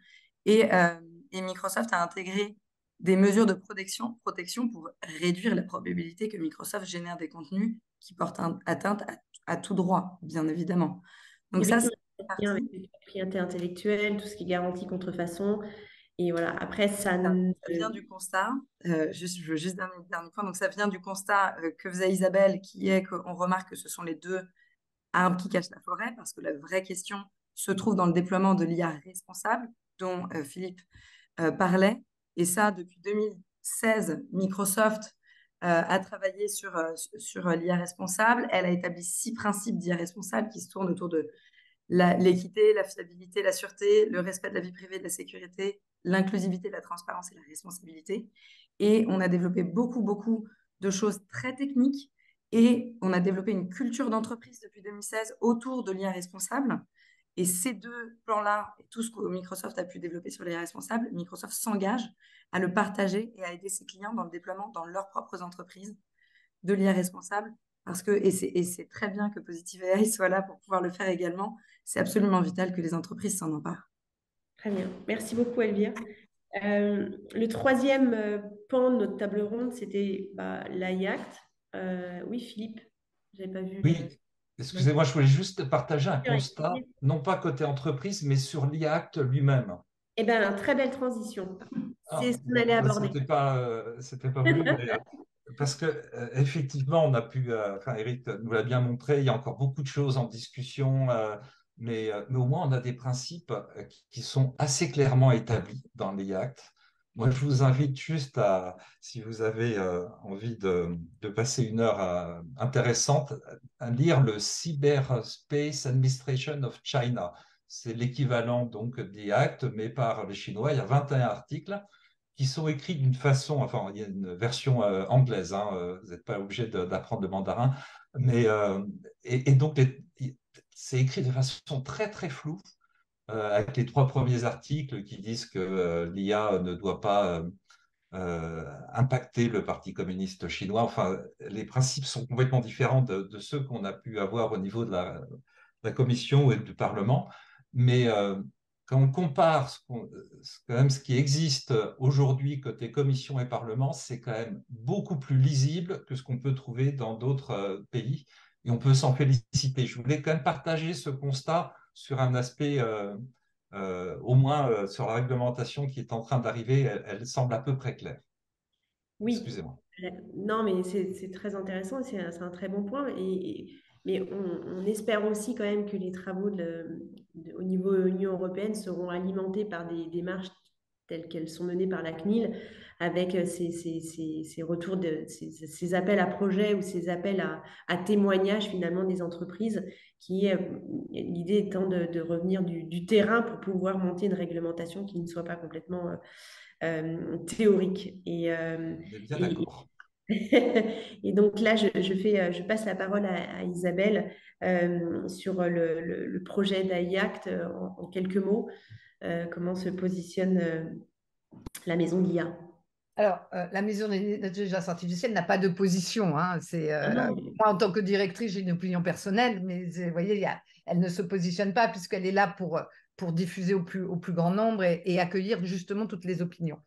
Et Microsoft a intégré des mesures de protection pour réduire la probabilité que Microsoft génère des contenus qui portent atteinte à tout droit, bien évidemment. Donc ça, c'est bien avec la propriété intellectuelle, tout ce qui est garantie contrefaçon. Et voilà, après, ça vient du constat, je veux juste dernier point, donc ça vient du constat que faisait Isabelle, qui est qu'on remarque que ce sont les 2 arbres qui cachent la forêt, parce que la vraie question se trouve dans le déploiement de l'IA responsable, dont Philippe parlait. Et ça, depuis 2016, Microsoft a travaillé sur l'IA responsable. Elle a établi 6 principes d'IA responsable qui se tournent autour de l'équité, la fiabilité, la sûreté, le respect de la vie privée, de la sécurité, l'inclusivité, la transparence et la responsabilité. Et on a développé beaucoup de choses très techniques et on a développé une culture d'entreprise depuis 2016 autour de l'IA responsable. Et ces 2 plans-là, et tout ce que Microsoft a pu développer sur l'IA responsable, Microsoft s'engage à le partager et à aider ses clients dans le déploiement dans leurs propres entreprises de l'IA responsable. Et c'est très bien que Positive AI soit là pour pouvoir le faire également. C'est absolument vital que les entreprises s'en emparent. Très bien. Merci beaucoup, Elvire. Le troisième pan de notre table ronde, c'était l'AIACT. Oui, Philippe, j'avais pas vu. Oui, Oui. excusez-moi, je voulais juste partager un constat, non pas côté entreprise, mais sur l'IACT lui-même. Eh bien, très belle transition. C'est Ah, ce qu'on bon, allait bah, aborder. c'était pas voulu, mais parce que effectivement, on a pu, enfin, Eric nous l'a bien montré, il y a encore beaucoup de choses en discussion, mais au moins on a des principes qui sont assez clairement établis dans les actes. Moi, je vous invite juste à, si vous avez envie de passer une heure intéressante, à lire le Cyberspace Administration of China. C'est l'équivalent donc des actes, mais par les Chinois. Il y a 21 articles qui sont écrits d'une façon, enfin, il y a une version anglaise, hein, vous n'êtes pas obligé d'apprendre le mandarin, mais et donc c'est écrit de façon très très floue, avec les 3 premiers articles qui disent que l'IA ne doit pas impacter le Parti communiste chinois. Enfin, les principes sont complètement différents de ceux qu'on a pu avoir au niveau de la Commission et du Parlement. Mais quand on compare quand même ce qui existe aujourd'hui côté Commission et Parlement, c'est quand même beaucoup plus lisible que ce qu'on peut trouver dans d'autres pays. Et on peut s'en féliciter. Je voulais quand même partager ce constat sur un aspect, au moins sur la réglementation qui est en train d'arriver, elle semble à peu près claire. Oui, Excusez-moi. non, mais c'est très intéressant, c'est un très bon point. Mais on espère aussi quand même que les travaux au niveau Union européenne seront alimentés par des démarches telles qu'elles sont menées par la CNIL, avec ces retours, ces appels à projets ou ces appels à témoignages finalement des entreprises, l'idée étant de revenir du terrain pour pouvoir monter une réglementation qui ne soit pas complètement théorique. On est bien Et, d'accord. et donc là, je passe la parole à Isabelle sur le projet d'AIACT en quelques mots. Comment se positionne la maison de l'IA? Alors, la maison d'intelligence artificielle n'a pas de position, hein. Ah non, Moi, en tant que directrice, j'ai une opinion personnelle, mais vous voyez, elle ne se positionne pas puisqu'elle est là pour diffuser au plus grand nombre et accueillir justement toutes les opinions.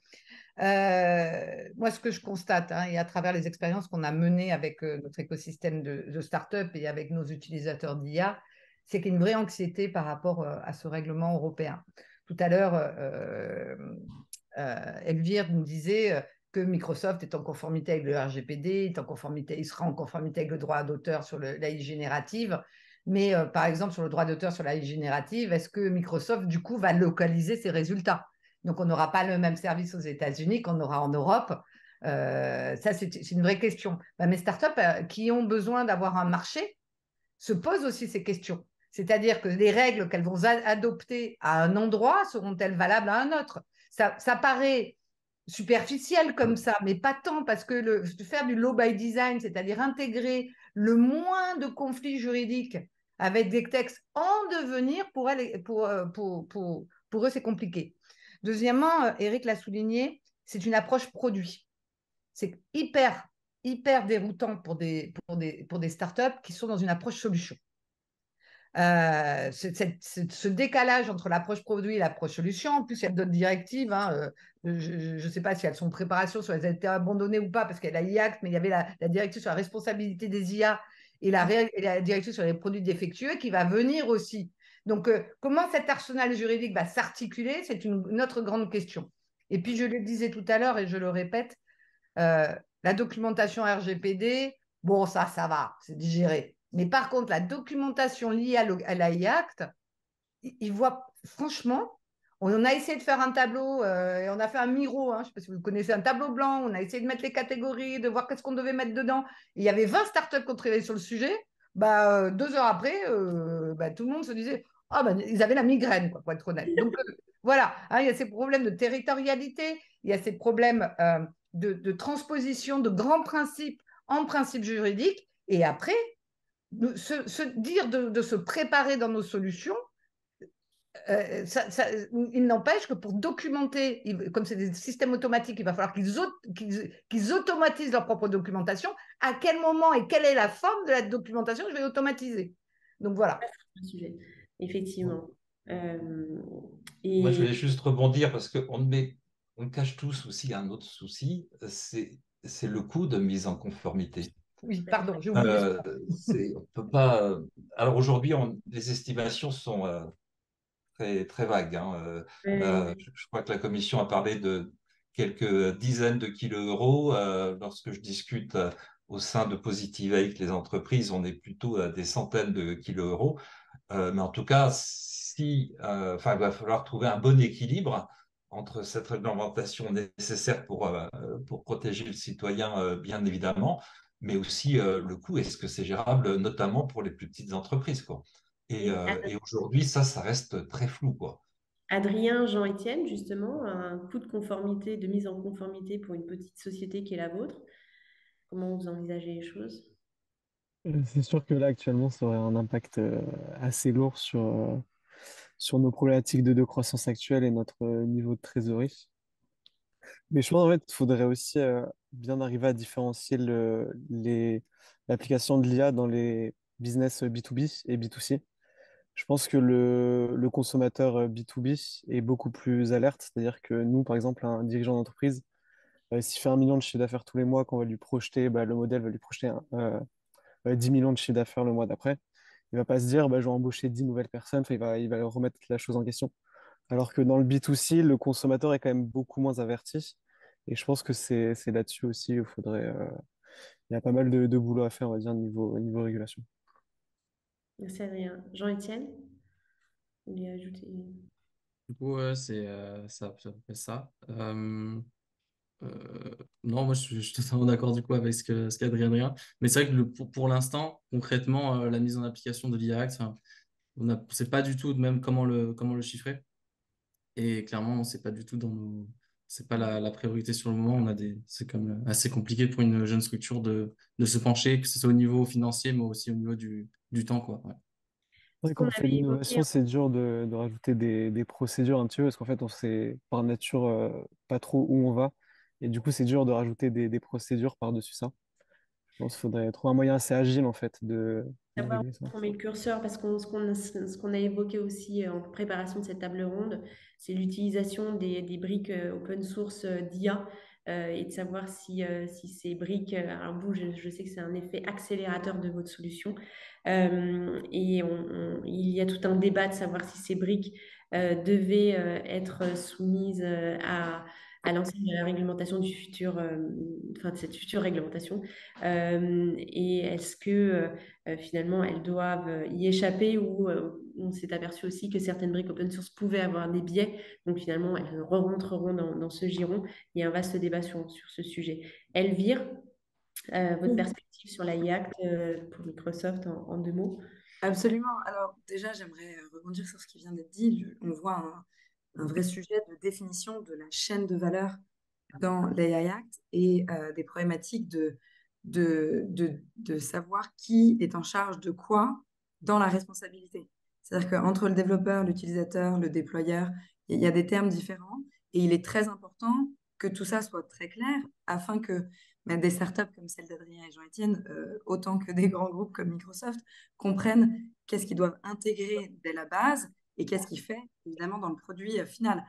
Moi, ce que je constate, hein, et à travers les expériences qu'on a menées avec notre écosystème de start-up et avec nos utilisateurs d'IA, c'est qu'il y a une vraie anxiété par rapport à ce règlement européen. Tout à l'heure, Elvire nous disait que Microsoft est en conformité avec le RGPD, il sera en conformité avec le droit d'auteur sur l'AI générative. Mais par exemple, sur le droit d'auteur sur l'AI générative, est-ce que Microsoft, du coup, va localiser ses résultats? Donc, on n'aura pas le même service aux États-Unis qu'on aura en Europe. Ça, c'est une vraie question. Mes startups qui ont besoin d'avoir un marché se posent aussi ces questions. C'est-à-dire que les règles qu'elles vont adopter à un endroit seront-elles valables à un autre? Ça paraît superficiel comme ça, mais pas tant, parce que faire du law by design, c'est-à-dire intégrer le moins de conflits juridiques avec des textes en devenir, pour eux, c'est compliqué. Deuxièmement, Eric l'a souligné, c'est une approche produit. C'est hyper déroutant pour des startups qui sont dans une approche solution. Ce décalage entre l'approche produit et l'approche solution, en plus il y a d'autres directives, hein, je ne sais pas si elles sont en préparation, si elles ont été abandonnées ou pas, parce qu'il y a la IACT, mais il y avait la directive sur la responsabilité des IA et la directive sur les produits défectueux qui va venir aussi. Donc, comment cet arsenal juridique va s'articuler, c'est une autre grande question. Et puis, je le disais tout à l'heure et je le répète, la documentation RGPD, bon, ça va, c'est digéré. Mais par contre, la documentation liée à l'AI Act, il voit, franchement, on a essayé de faire un tableau, et on a fait un Miro, hein, je ne sais pas si vous connaissez, un tableau blanc, on a essayé de mettre les catégories, de voir qu'est-ce qu'on devait mettre dedans. Et il y avait 20 startups qui ont travaillé sur le sujet. 2 heures après, tout le monde se disait, ils avaient la migraine, quoi, pour être honnête. Donc, voilà, hein, il y a ces problèmes de territorialité, il y a ces problèmes de transposition de grands principes en principes juridiques. Et après, se dire de se préparer dans nos solutions, il n'empêche que pour documenter, comme c'est des systèmes automatiques, il va falloir qu'ils automatisent leur propre documentation. À quel moment et quelle est la forme de la documentation que je vais automatiser? Donc voilà. Sujet. Effectivement. Moi, je voulais juste rebondir parce qu'on ne met on le cache tous aussi, un autre souci, c'est le coût de mise en conformité. Oui, pardon, j'ai oublié. On peut pas. Alors aujourd'hui, les estimations sont très, très vagues, hein. Je crois que la Commission a parlé de quelques dizaines de kilos euros. Lorsque je discute au sein de Positive avec les entreprises, on est plutôt à des centaines de kilos euros. Mais en tout cas, il va falloir trouver un bon équilibre entre cette réglementation nécessaire pour protéger le citoyen, bien évidemment, mais aussi le coût. Est-ce que c'est gérable, notamment pour les plus petites entreprises, quoi. Et Et aujourd'hui, ça reste très flou, quoi. Adrien, Jean-Étienne, justement, un coût de conformité, de mise en conformité pour une petite société qui est la vôtre. Comment vous envisagez les choses? C'est sûr que là, actuellement, ça aurait un impact assez lourd sur nos problématiques de croissance actuelle et notre niveau de trésorerie. Mais je pense en fait, il faudrait aussi bien arriver à différencier l'application de l'IA dans les business B2B et B2C. Je pense que le consommateur B2B est beaucoup plus alerte. C'est-à-dire que nous, par exemple, un dirigeant d'entreprise, s'il fait 1 million de chiffre d'affaires tous les mois, qu'on va lui projeter, bah, le modèle va lui projeter 10 millions de chiffre d'affaires le mois d'après. Il va pas se dire, bah, je vais embaucher 10 nouvelles personnes. Enfin, il va remettre la chose en question. Alors que dans le B2C, le consommateur est quand même beaucoup moins averti. Et je pense que c'est là-dessus aussi, il y a pas mal de boulot à faire, on va dire, niveau régulation. Merci Adrien. Jean-Étienne, vous voulez ajouter? Du coup, ouais, c'est à peu près ça. Non, moi je suis totalement d'accord du coup avec ce qu'Adrien dit. Mais c'est vrai que pour l'instant, concrètement, la mise en application de l'IA Act, enfin, on ne sait pas du tout de même comment le chiffrer. Et clairement, c'est pas du tout c'est pas la priorité sur le moment. C'est comme assez compliqué pour une jeune structure de se pencher, que ce soit au niveau financier, mais aussi au niveau du temps, quoi. Ouais. C'est Ce vrai, quand qu'on on fait de avait évoqué, l'innovation, c'est dur de rajouter des procédures un petit peu, parce qu'en fait, on sait par nature pas trop où on va. Et du coup, c'est dur de rajouter des procédures par-dessus ça. Je pense qu'il faudrait trouver un moyen assez agile, en fait, de savoir régler ça. où on met le curseur, parce que ce qu'on a évoqué aussi en préparation de cette table ronde, c'est l'utilisation des briques open source d'IA et de savoir si ces briques, alors vous, je sais que c'est un effet accélérateur de votre solution, et il y a tout un débat de savoir si ces briques devaient être soumises à l'ensemble de la réglementation du futur, enfin de cette future réglementation. Et est-ce que finalement, elles doivent y échapper ou on s'est aperçu aussi que certaines briques open source pouvaient avoir des biais. Donc finalement, elles rentreront dans ce giron. Il y a un vaste débat sur ce sujet. Elvire, votre perspective sur la IACT pour Microsoft en 2 mots? Absolument. Alors déjà, j'aimerais rebondir sur ce qui vient d'être dit. On voit un vrai sujet de définition de la chaîne de valeur dans l'AI Act et des problématiques de savoir qui est en charge de quoi dans la responsabilité. C'est-à-dire qu'entre le développeur, l'utilisateur, le déployeur, il y a des termes différents et il est très important que tout ça soit très clair afin que des startups comme celle d'Adrien et Jean-Étienne, autant que des grands groupes comme Microsoft, comprennent qu'est-ce qu'ils doivent intégrer dès la base et qu'est-ce qu'ils fait évidemment dans le produit final.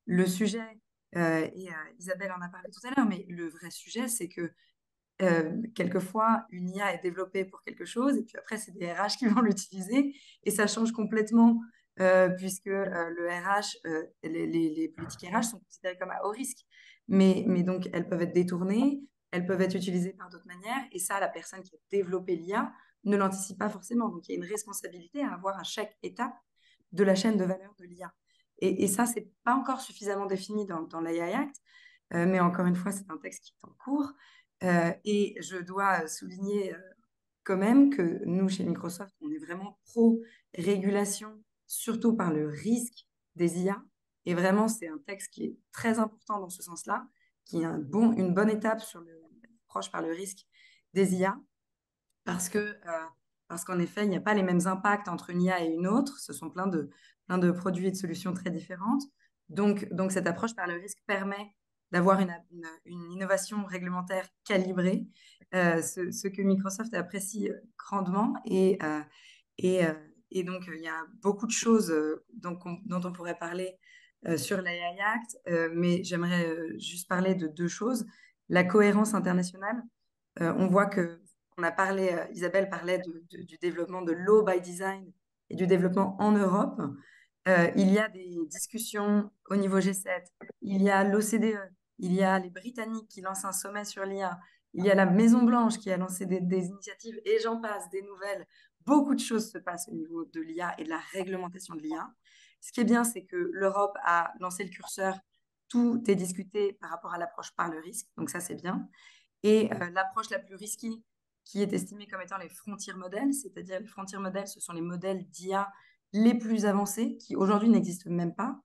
Le sujet Isabelle en a parlé tout à l'heure, mais le vrai sujet, c'est que quelquefois, une IA est développée pour quelque chose, et puis après, c'est des RH qui vont l'utiliser, et ça change complètement, puisque le RH, les politiques RH sont considérées comme à haut risque. Mais donc, elles peuvent être détournées, elles peuvent être utilisées par d'autres manières, et ça, la personne qui a développé l'IA ne l'anticipe pas forcément. Donc, il y a une responsabilité à avoir à chaque étape de la chaîne de valeur de l'IA. Et ça, c'est pas encore suffisamment défini dans l'AI Act, mais encore une fois, c'est un texte qui est en cours. Et je dois souligner quand même que nous, chez Microsoft, on est vraiment pro-régulation, surtout par le risque des IA. Et vraiment, c'est un texte qui est très important dans ce sens-là, qui est une bonne étape sur l'approche par le risque des IA, parce que, parce qu'en effet, il n'y a pas les mêmes impacts entre une IA et une autre. Ce sont plein de produits et de solutions très différentes. Donc cette approche par le risque permet d'avoir une innovation réglementaire calibrée, ce que Microsoft apprécie grandement. Et donc, il y a beaucoup de choses dont on pourrait parler sur l'AI Act, mais j'aimerais juste parler de deux choses. La cohérence internationale, on voit que on a parlé, Isabelle parlait du développement de Law by Design et du développement en Europe. Il y a des discussions au niveau G7, il y a l'OCDE, il y a les Britanniques qui lancent un sommet sur l'IA, il y a la Maison-Blanche qui a lancé des initiatives, et j'en passe, des nouvelles. Beaucoup de choses se passent au niveau de l'IA et de la réglementation de l'IA. Ce qui est bien, c'est que l'Europe a lancé le curseur. Tout est discuté par rapport à l'approche par le risque, donc ça c'est bien. Et l'approche la plus risquée, qui est estimée comme étant les frontier modèles, c'est-à-dire les frontier modèles, ce sont les modèles d'IA les plus avancés, qui aujourd'hui n'existent même pas,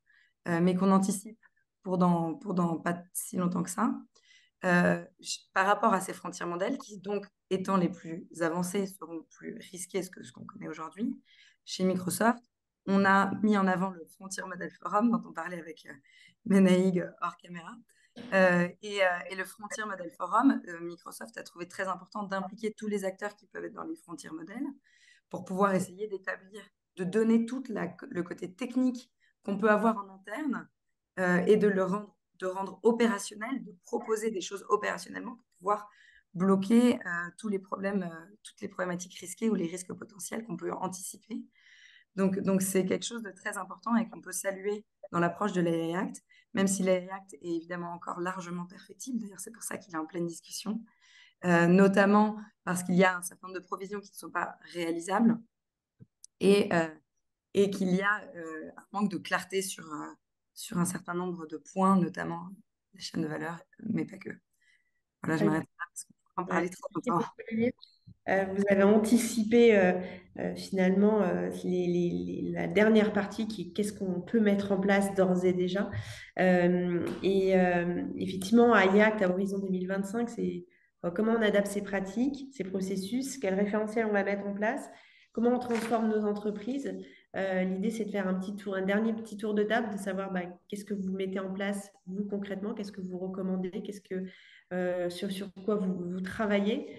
mais qu'on anticipe pour dans pas si longtemps que ça. Par rapport à ces frontier modèles, qui donc étant les plus avancés, seront plus risqués que ce qu'on connaît aujourd'hui, chez Microsoft, on a mis en avant le Frontier Model Forum, dont on parlait avec Menaïg hors caméra. Et le Frontier Model Forum, Microsoft a trouvé très important d'impliquer tous les acteurs qui peuvent être dans les frontières modèles pour pouvoir essayer d'établir, de donner tout le côté technique qu'on peut avoir en interne et de rendre opérationnel, de proposer des choses opérationnellement pour pouvoir bloquer tous les problèmes, toutes les problématiques risquées ou les risques potentiels qu'on peut anticiper. Donc c'est quelque chose de très important et qu'on peut saluer dans l'approche de l'AI Act, même si l'AI Act est évidemment encore largement perfectible. D'ailleurs, c'est pour ça qu'il est en pleine discussion, notamment parce qu'il y a un certain nombre de provisions qui ne sont pas réalisables et qu'il y a un manque de clarté sur un certain nombre de points, notamment la chaîne de valeur, mais pas que. Voilà, je m'arrête là parce qu'on peut en parler très longtemps. Vous avez anticipé finalement la dernière partie qui est qu'est-ce qu'on peut mettre en place d'ores et déjà. Effectivement, à IACT, à horizon 2025, c'est comment on adapte ces pratiques, ces processus, quel référentiel on va mettre en place, comment on transforme nos entreprises. L'idée, c'est de faire un dernier petit tour de table, de savoir qu'est-ce que vous mettez en place, vous concrètement, qu'est-ce que vous recommandez, sur quoi vous travaillez.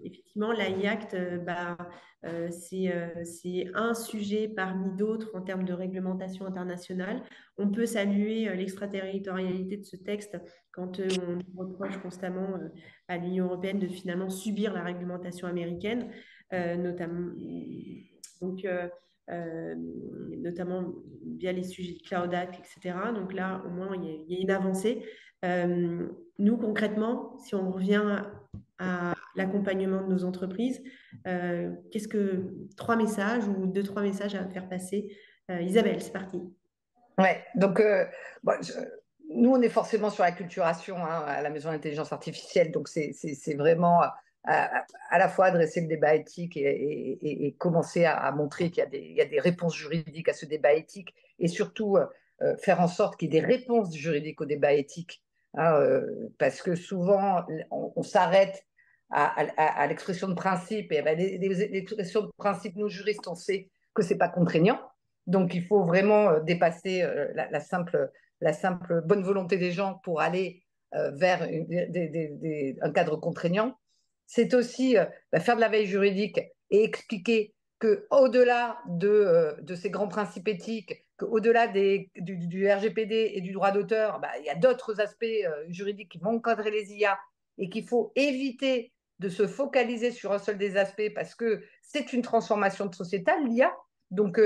Effectivement, l'AI Act, c'est un sujet parmi d'autres en termes de réglementation internationale. On peut saluer l'extraterritorialité de ce texte quand on reproche constamment à l'Union européenne de finalement subir la réglementation américaine, notamment. Donc, notamment via les sujets de Cloud Act, etc. Donc là, au moins, il y a une avancée. Nous, concrètement, si on revient à l'accompagnement de nos entreprises, trois messages ou deux, trois messages à faire passer. Isabelle, c'est parti. Ouais, donc nous, on est forcément sur la culturation à la Maison d'Intelligence Artificielle, donc c'est vraiment à la fois adresser le débat éthique et commencer à montrer qu'il y a des réponses juridiques à ce débat éthique et surtout faire en sorte qu'il y ait des réponses juridiques au débat éthique, parce que souvent, on s'arrête à l'expression de principe et l'expression de principe, nous juristes, on sait que ce n'est pas contraignant. Donc, il faut vraiment dépasser la simple bonne volonté des gens pour aller vers un cadre contraignant. C'est aussi faire de la veille juridique et expliquer qu'au-delà de ces grands principes éthiques, qu'au-delà du RGPD et du droit d'auteur, il y a d'autres aspects juridiques qui vont encadrer les IA et qu'il faut éviter de se focaliser sur un seul des aspects parce que c'est une transformation sociétale, l'IA. Donc,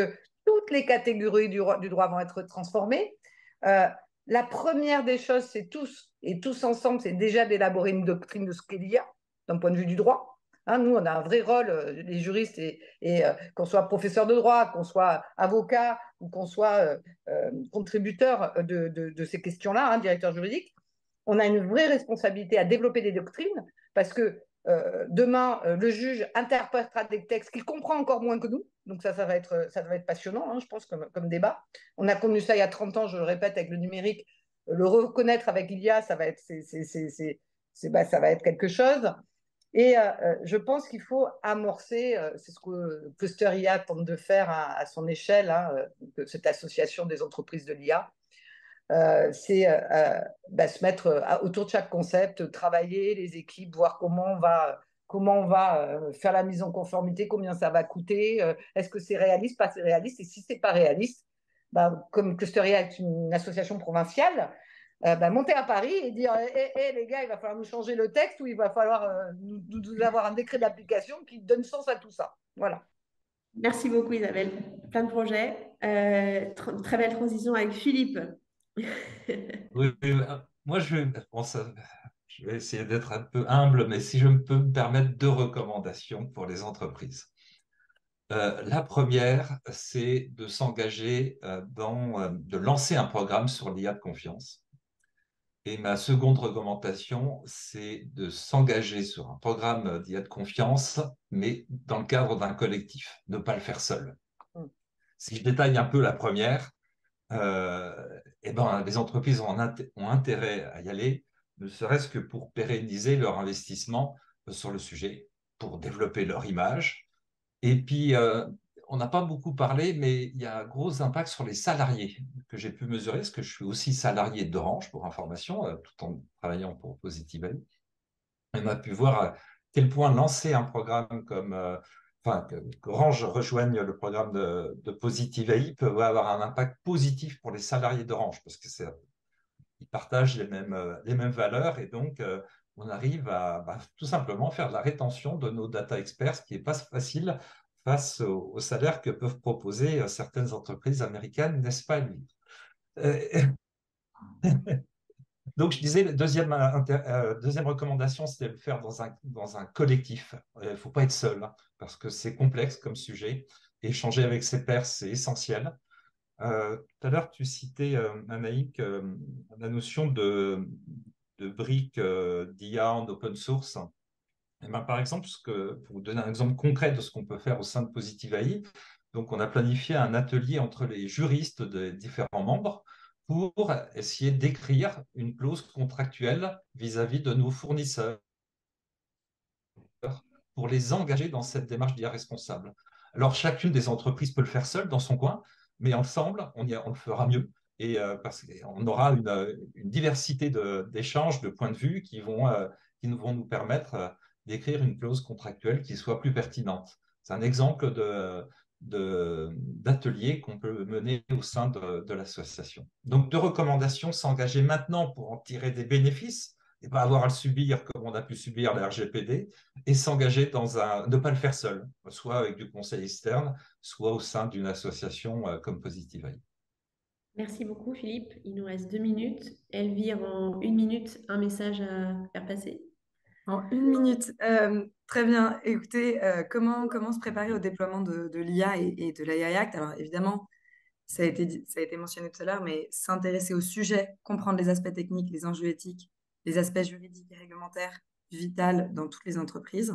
toutes les catégories du droit vont être transformées. La première des choses, c'est tous ensemble, c'est déjà d'élaborer une doctrine de ce qu'est l'IA d'un point de vue du droit. Nous, on a un vrai rôle, les juristes, et qu'on soit professeur de droit, qu'on soit avocat ou qu'on soit contributeur de ces questions-là, directeur juridique, on a une vraie responsabilité à développer des doctrines parce que demain, le juge interprétera des textes qu'il comprend encore moins que nous. Donc ça va être passionnant, je pense, comme débat. On a connu ça il y a 30 ans, je le répète, avec le numérique. Le reconnaître avec l'IA, ça va être quelque chose. Et je pense qu'il faut amorcer, c'est ce que Cluster IA tente de faire à son échelle, cette association des entreprises de l'IA. C'est se mettre autour de chaque concept, travailler les équipes, voir comment on va faire la mise en conformité, combien ça va coûter, est-ce que c'est réaliste, pas réaliste, et si c'est pas réaliste, comme Clusteria est une association provinciale, monter à Paris et dire les gars, il va falloir nous changer le texte ou il va falloir nous avoir un décret d'application qui donne sens à tout ça. Voilà. Merci beaucoup Isabelle. Plein de projets. Très belle transition avec Philippe. Oui, moi, je vais essayer d'être un peu humble, mais si je peux me permettre 2 recommandations pour les entreprises. La première, c'est de s'engager de lancer un programme sur l'IA de confiance. Et ma seconde recommandation, c'est de s'engager sur un programme d'IA de confiance, mais dans le cadre d'un collectif, ne pas le faire seul. Si je détaille un peu la première, les entreprises ont intérêt à y aller, ne serait-ce que pour pérenniser leur investissement sur le sujet, pour développer leur image. Et puis, on n'a pas beaucoup parlé, mais il y a un gros impact sur les salariés que j'ai pu mesurer, parce que je suis aussi salarié d'Orange, pour information, tout en travaillant pour Positive AI. On a pu voir à quel point lancer un programme qu'Orange rejoigne le programme de Positive AI peut avoir un impact positif pour les salariés d'Orange, parce qu'ils partagent les mêmes valeurs, et donc on arrive à tout simplement faire de la rétention de nos data experts, ce qui n'est pas facile face au salaire que peuvent proposer certaines entreprises américaines, n'est-ce pas, Elvire? Donc, je disais, la deuxième recommandation, c'était de le faire dans un collectif. Il ne faut pas être seul, hein, parce que c'est complexe comme sujet. Échanger avec ses pairs, c'est essentiel. Tout à l'heure, tu citais, Anaïk, la notion de briques d'IA en open source. Et par exemple, pour vous donner un exemple concret de ce qu'on peut faire au sein de Positive AI, donc on a planifié un atelier entre les juristes des différents membres pour essayer d'écrire une clause contractuelle vis-à-vis de nos fournisseurs pour les engager dans cette démarche d'IA responsable. Alors, chacune des entreprises peut le faire seule dans son coin, mais ensemble, on le fera mieux. Et parce qu'on aura une diversité d'échanges, de points de vue qui vont nous permettre d'écrire une clause contractuelle qui soit plus pertinente. C'est un exemple d'atelier qu'on peut mener au sein de l'association. Donc, 2 recommandations: s'engager maintenant pour en tirer des bénéfices et pas avoir à le subir comme on a pu subir la RGPD, et s'engager ne pas le faire seul, soit avec du conseil externe, soit au sein d'une association comme Positive AI. Merci beaucoup Philippe. Il nous reste 2 minutes. Elvire, en 1 minute, un message à faire passer. En 1 minute, très bien. Écoutez, comment se préparer au déploiement de l'IA et de l'AI Act? Alors évidemment, ça a été mentionné tout à l'heure, mais s'intéresser au sujet, comprendre les aspects techniques, les enjeux éthiques, les aspects juridiques et réglementaires, vital dans toutes les entreprises,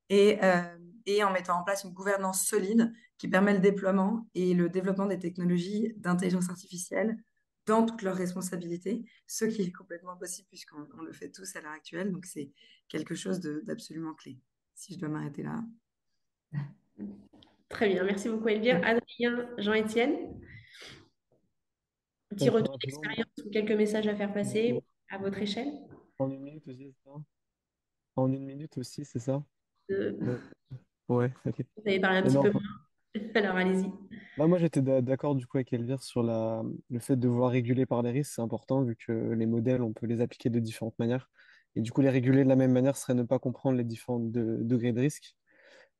et en mettant en place une gouvernance solide qui permet le déploiement et le développement des technologies d'intelligence artificielle dans toutes leurs responsabilités, ce qui est complètement possible puisqu'on le fait tous à l'heure actuelle. Donc, c'est quelque chose d'absolument clé. Si je dois m'arrêter là. Très bien, merci beaucoup Elvire. Adrien, Jean-Étienne, un petit retour d'expérience ou quelques messages à faire passer à votre échelle? En 1 minute aussi, c'est ça? En 1 minute aussi, c'est ça? Vous Ouais, ok. avez parlé un petit peu moins, alors allez-y. Moi, j'étais d'accord du coup avec Elvire sur le fait de vouloir réguler par les risques, c'est important vu que les modèles, on peut les appliquer de différentes manières. Et du coup, les réguler de la même manière serait ne pas comprendre les différents degrés de risque.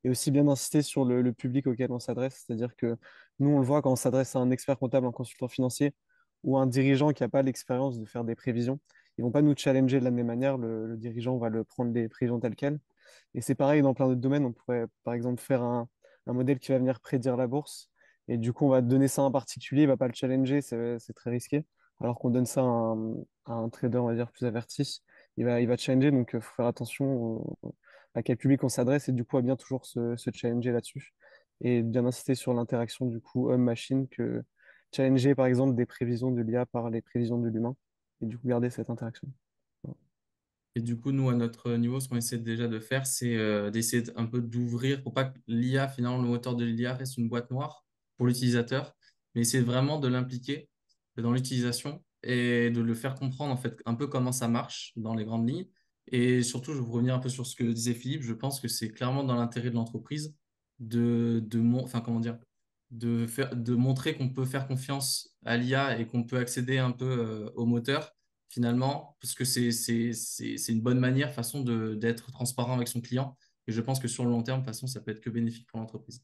Et aussi bien insister sur le public auquel on s'adresse, c'est-à-dire que nous, on le voit quand on s'adresse à un expert comptable, un consultant financier ou un dirigeant qui n'a pas l'expérience de faire des prévisions. Ils vont pas nous challenger de la même manière, le dirigeant va le prendre les prévisions telles quelles. Et c'est pareil dans plein d'autres domaines, on pourrait par exemple faire un modèle qui va venir prédire la bourse. Et du coup, on va donner ça à un particulier, il ne va pas le challenger, c'est très risqué. Alors qu'on donne ça à un trader, on va dire, plus averti, il va challenger. Donc, il faut faire attention à quel public on s'adresse et du coup, à bien toujours se challenger là-dessus. Et bien insister sur l'interaction du coup homme-machine, que challenger par exemple des prévisions de l'IA par les prévisions de l'humain. Et du coup, garder cette interaction. Voilà. Et du coup, nous, à notre niveau, ce qu'on essaie déjà de faire, c'est d'essayer un peu d'ouvrir pour pas que l'IA, finalement, le moteur de l'IA reste une boîte noire pour l'utilisateur, mais essayer vraiment de l'impliquer dans l'utilisation et de le faire comprendre, en fait, un peu comment ça marche dans les grandes lignes. Et surtout, je vais revenir un peu sur ce que disait Philippe, je pense que c'est clairement dans l'intérêt de l'entreprise enfin, comment dire, de montrer qu'on peut faire confiance à l'IA et qu'on peut accéder un peu au moteur, finalement, parce que c'est une bonne manière, façon d'être transparent avec son client. Et je pense que sur le long terme, de toute façon, ça peut être que bénéfique pour l'entreprise.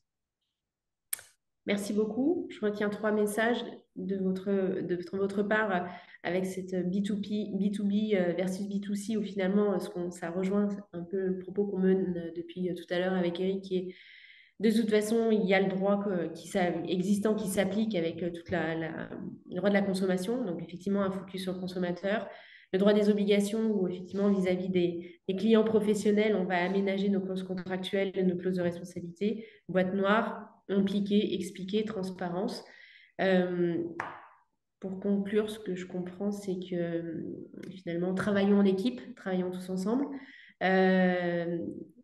Merci beaucoup. Je retiens 3 messages de votre part avec cette B2B versus B2C où finalement ça rejoint un peu le propos qu'on mène depuis tout à l'heure avec Eric qui est de toute façon, il y a le droit existant qui s'applique avec le droit de la consommation, donc effectivement un focus sur le consommateur, le droit des obligations où effectivement vis-à-vis des clients professionnels, on va aménager nos clauses contractuelles, nos clauses de responsabilité, boîte noire, impliquer, expliquer, transparence. Euh, pour conclure, ce que je comprends, c'est que finalement, travaillons en équipe, travaillons tous ensemble. Euh,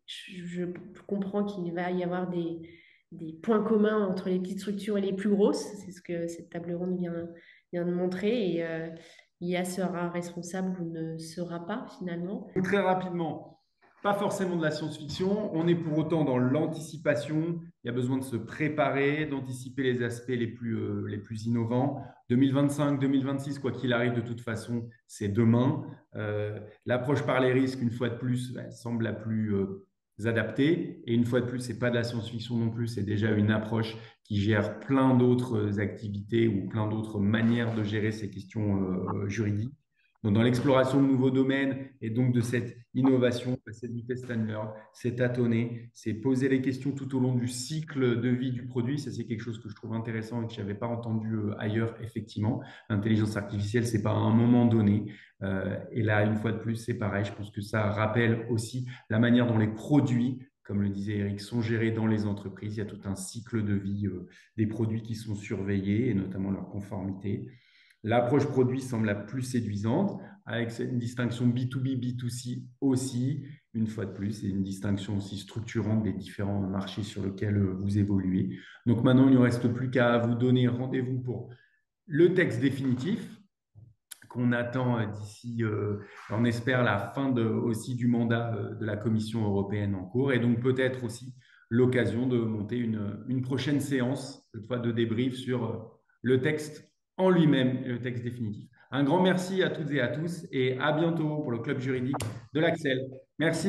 je comprends qu'il va y avoir des points communs entre les petites structures et les plus grosses. C'est ce que cette table ronde vient de montrer. Et IA sera responsable ou ne sera pas finalement. Très rapidement, pas forcément de la science-fiction. On est pour autant dans l'anticipation. Il y a besoin de se préparer, d'anticiper les aspects les plus innovants. 2025, 2026, quoi qu'il arrive, de toute façon, c'est demain. L'approche par les risques, une fois de plus, semble la plus adaptée. Et une fois de plus, ce n'est pas de la science-fiction non plus, c'est déjà une approche qui gère plein d'autres activités ou plein d'autres manières de gérer ces questions juridiques. Donc, dans l'exploration de nouveaux domaines et donc de cette innovation, c'est du test and learn, c'est tâtonner, c'est poser les questions tout au long du cycle de vie du produit. Ça, c'est quelque chose que je trouve intéressant et que je n'avais pas entendu ailleurs, effectivement. L'intelligence artificielle, ce n'est pas à un moment donné. Et là, une fois de plus, c'est pareil. Je pense que ça rappelle aussi la manière dont les produits, comme le disait Eric, sont gérés dans les entreprises. Il y a tout un cycle de vie des produits qui sont surveillés et notamment leur conformité. L'approche produit semble la plus séduisante, avec une distinction B2B, B2C aussi, une fois de plus, et une distinction aussi structurante des différents marchés sur lesquels vous évoluez. Donc maintenant, il ne nous reste plus qu'à vous donner rendez-vous pour le texte définitif qu'on attend d'ici, on espère, la fin aussi du mandat de la Commission européenne en cours, et donc peut-être aussi l'occasion de monter une prochaine séance, cette fois de débrief sur le texte en lui-même, le texte définitif. Un grand merci à toutes et à tous et à bientôt pour le club juridique de l'Axel. Merci.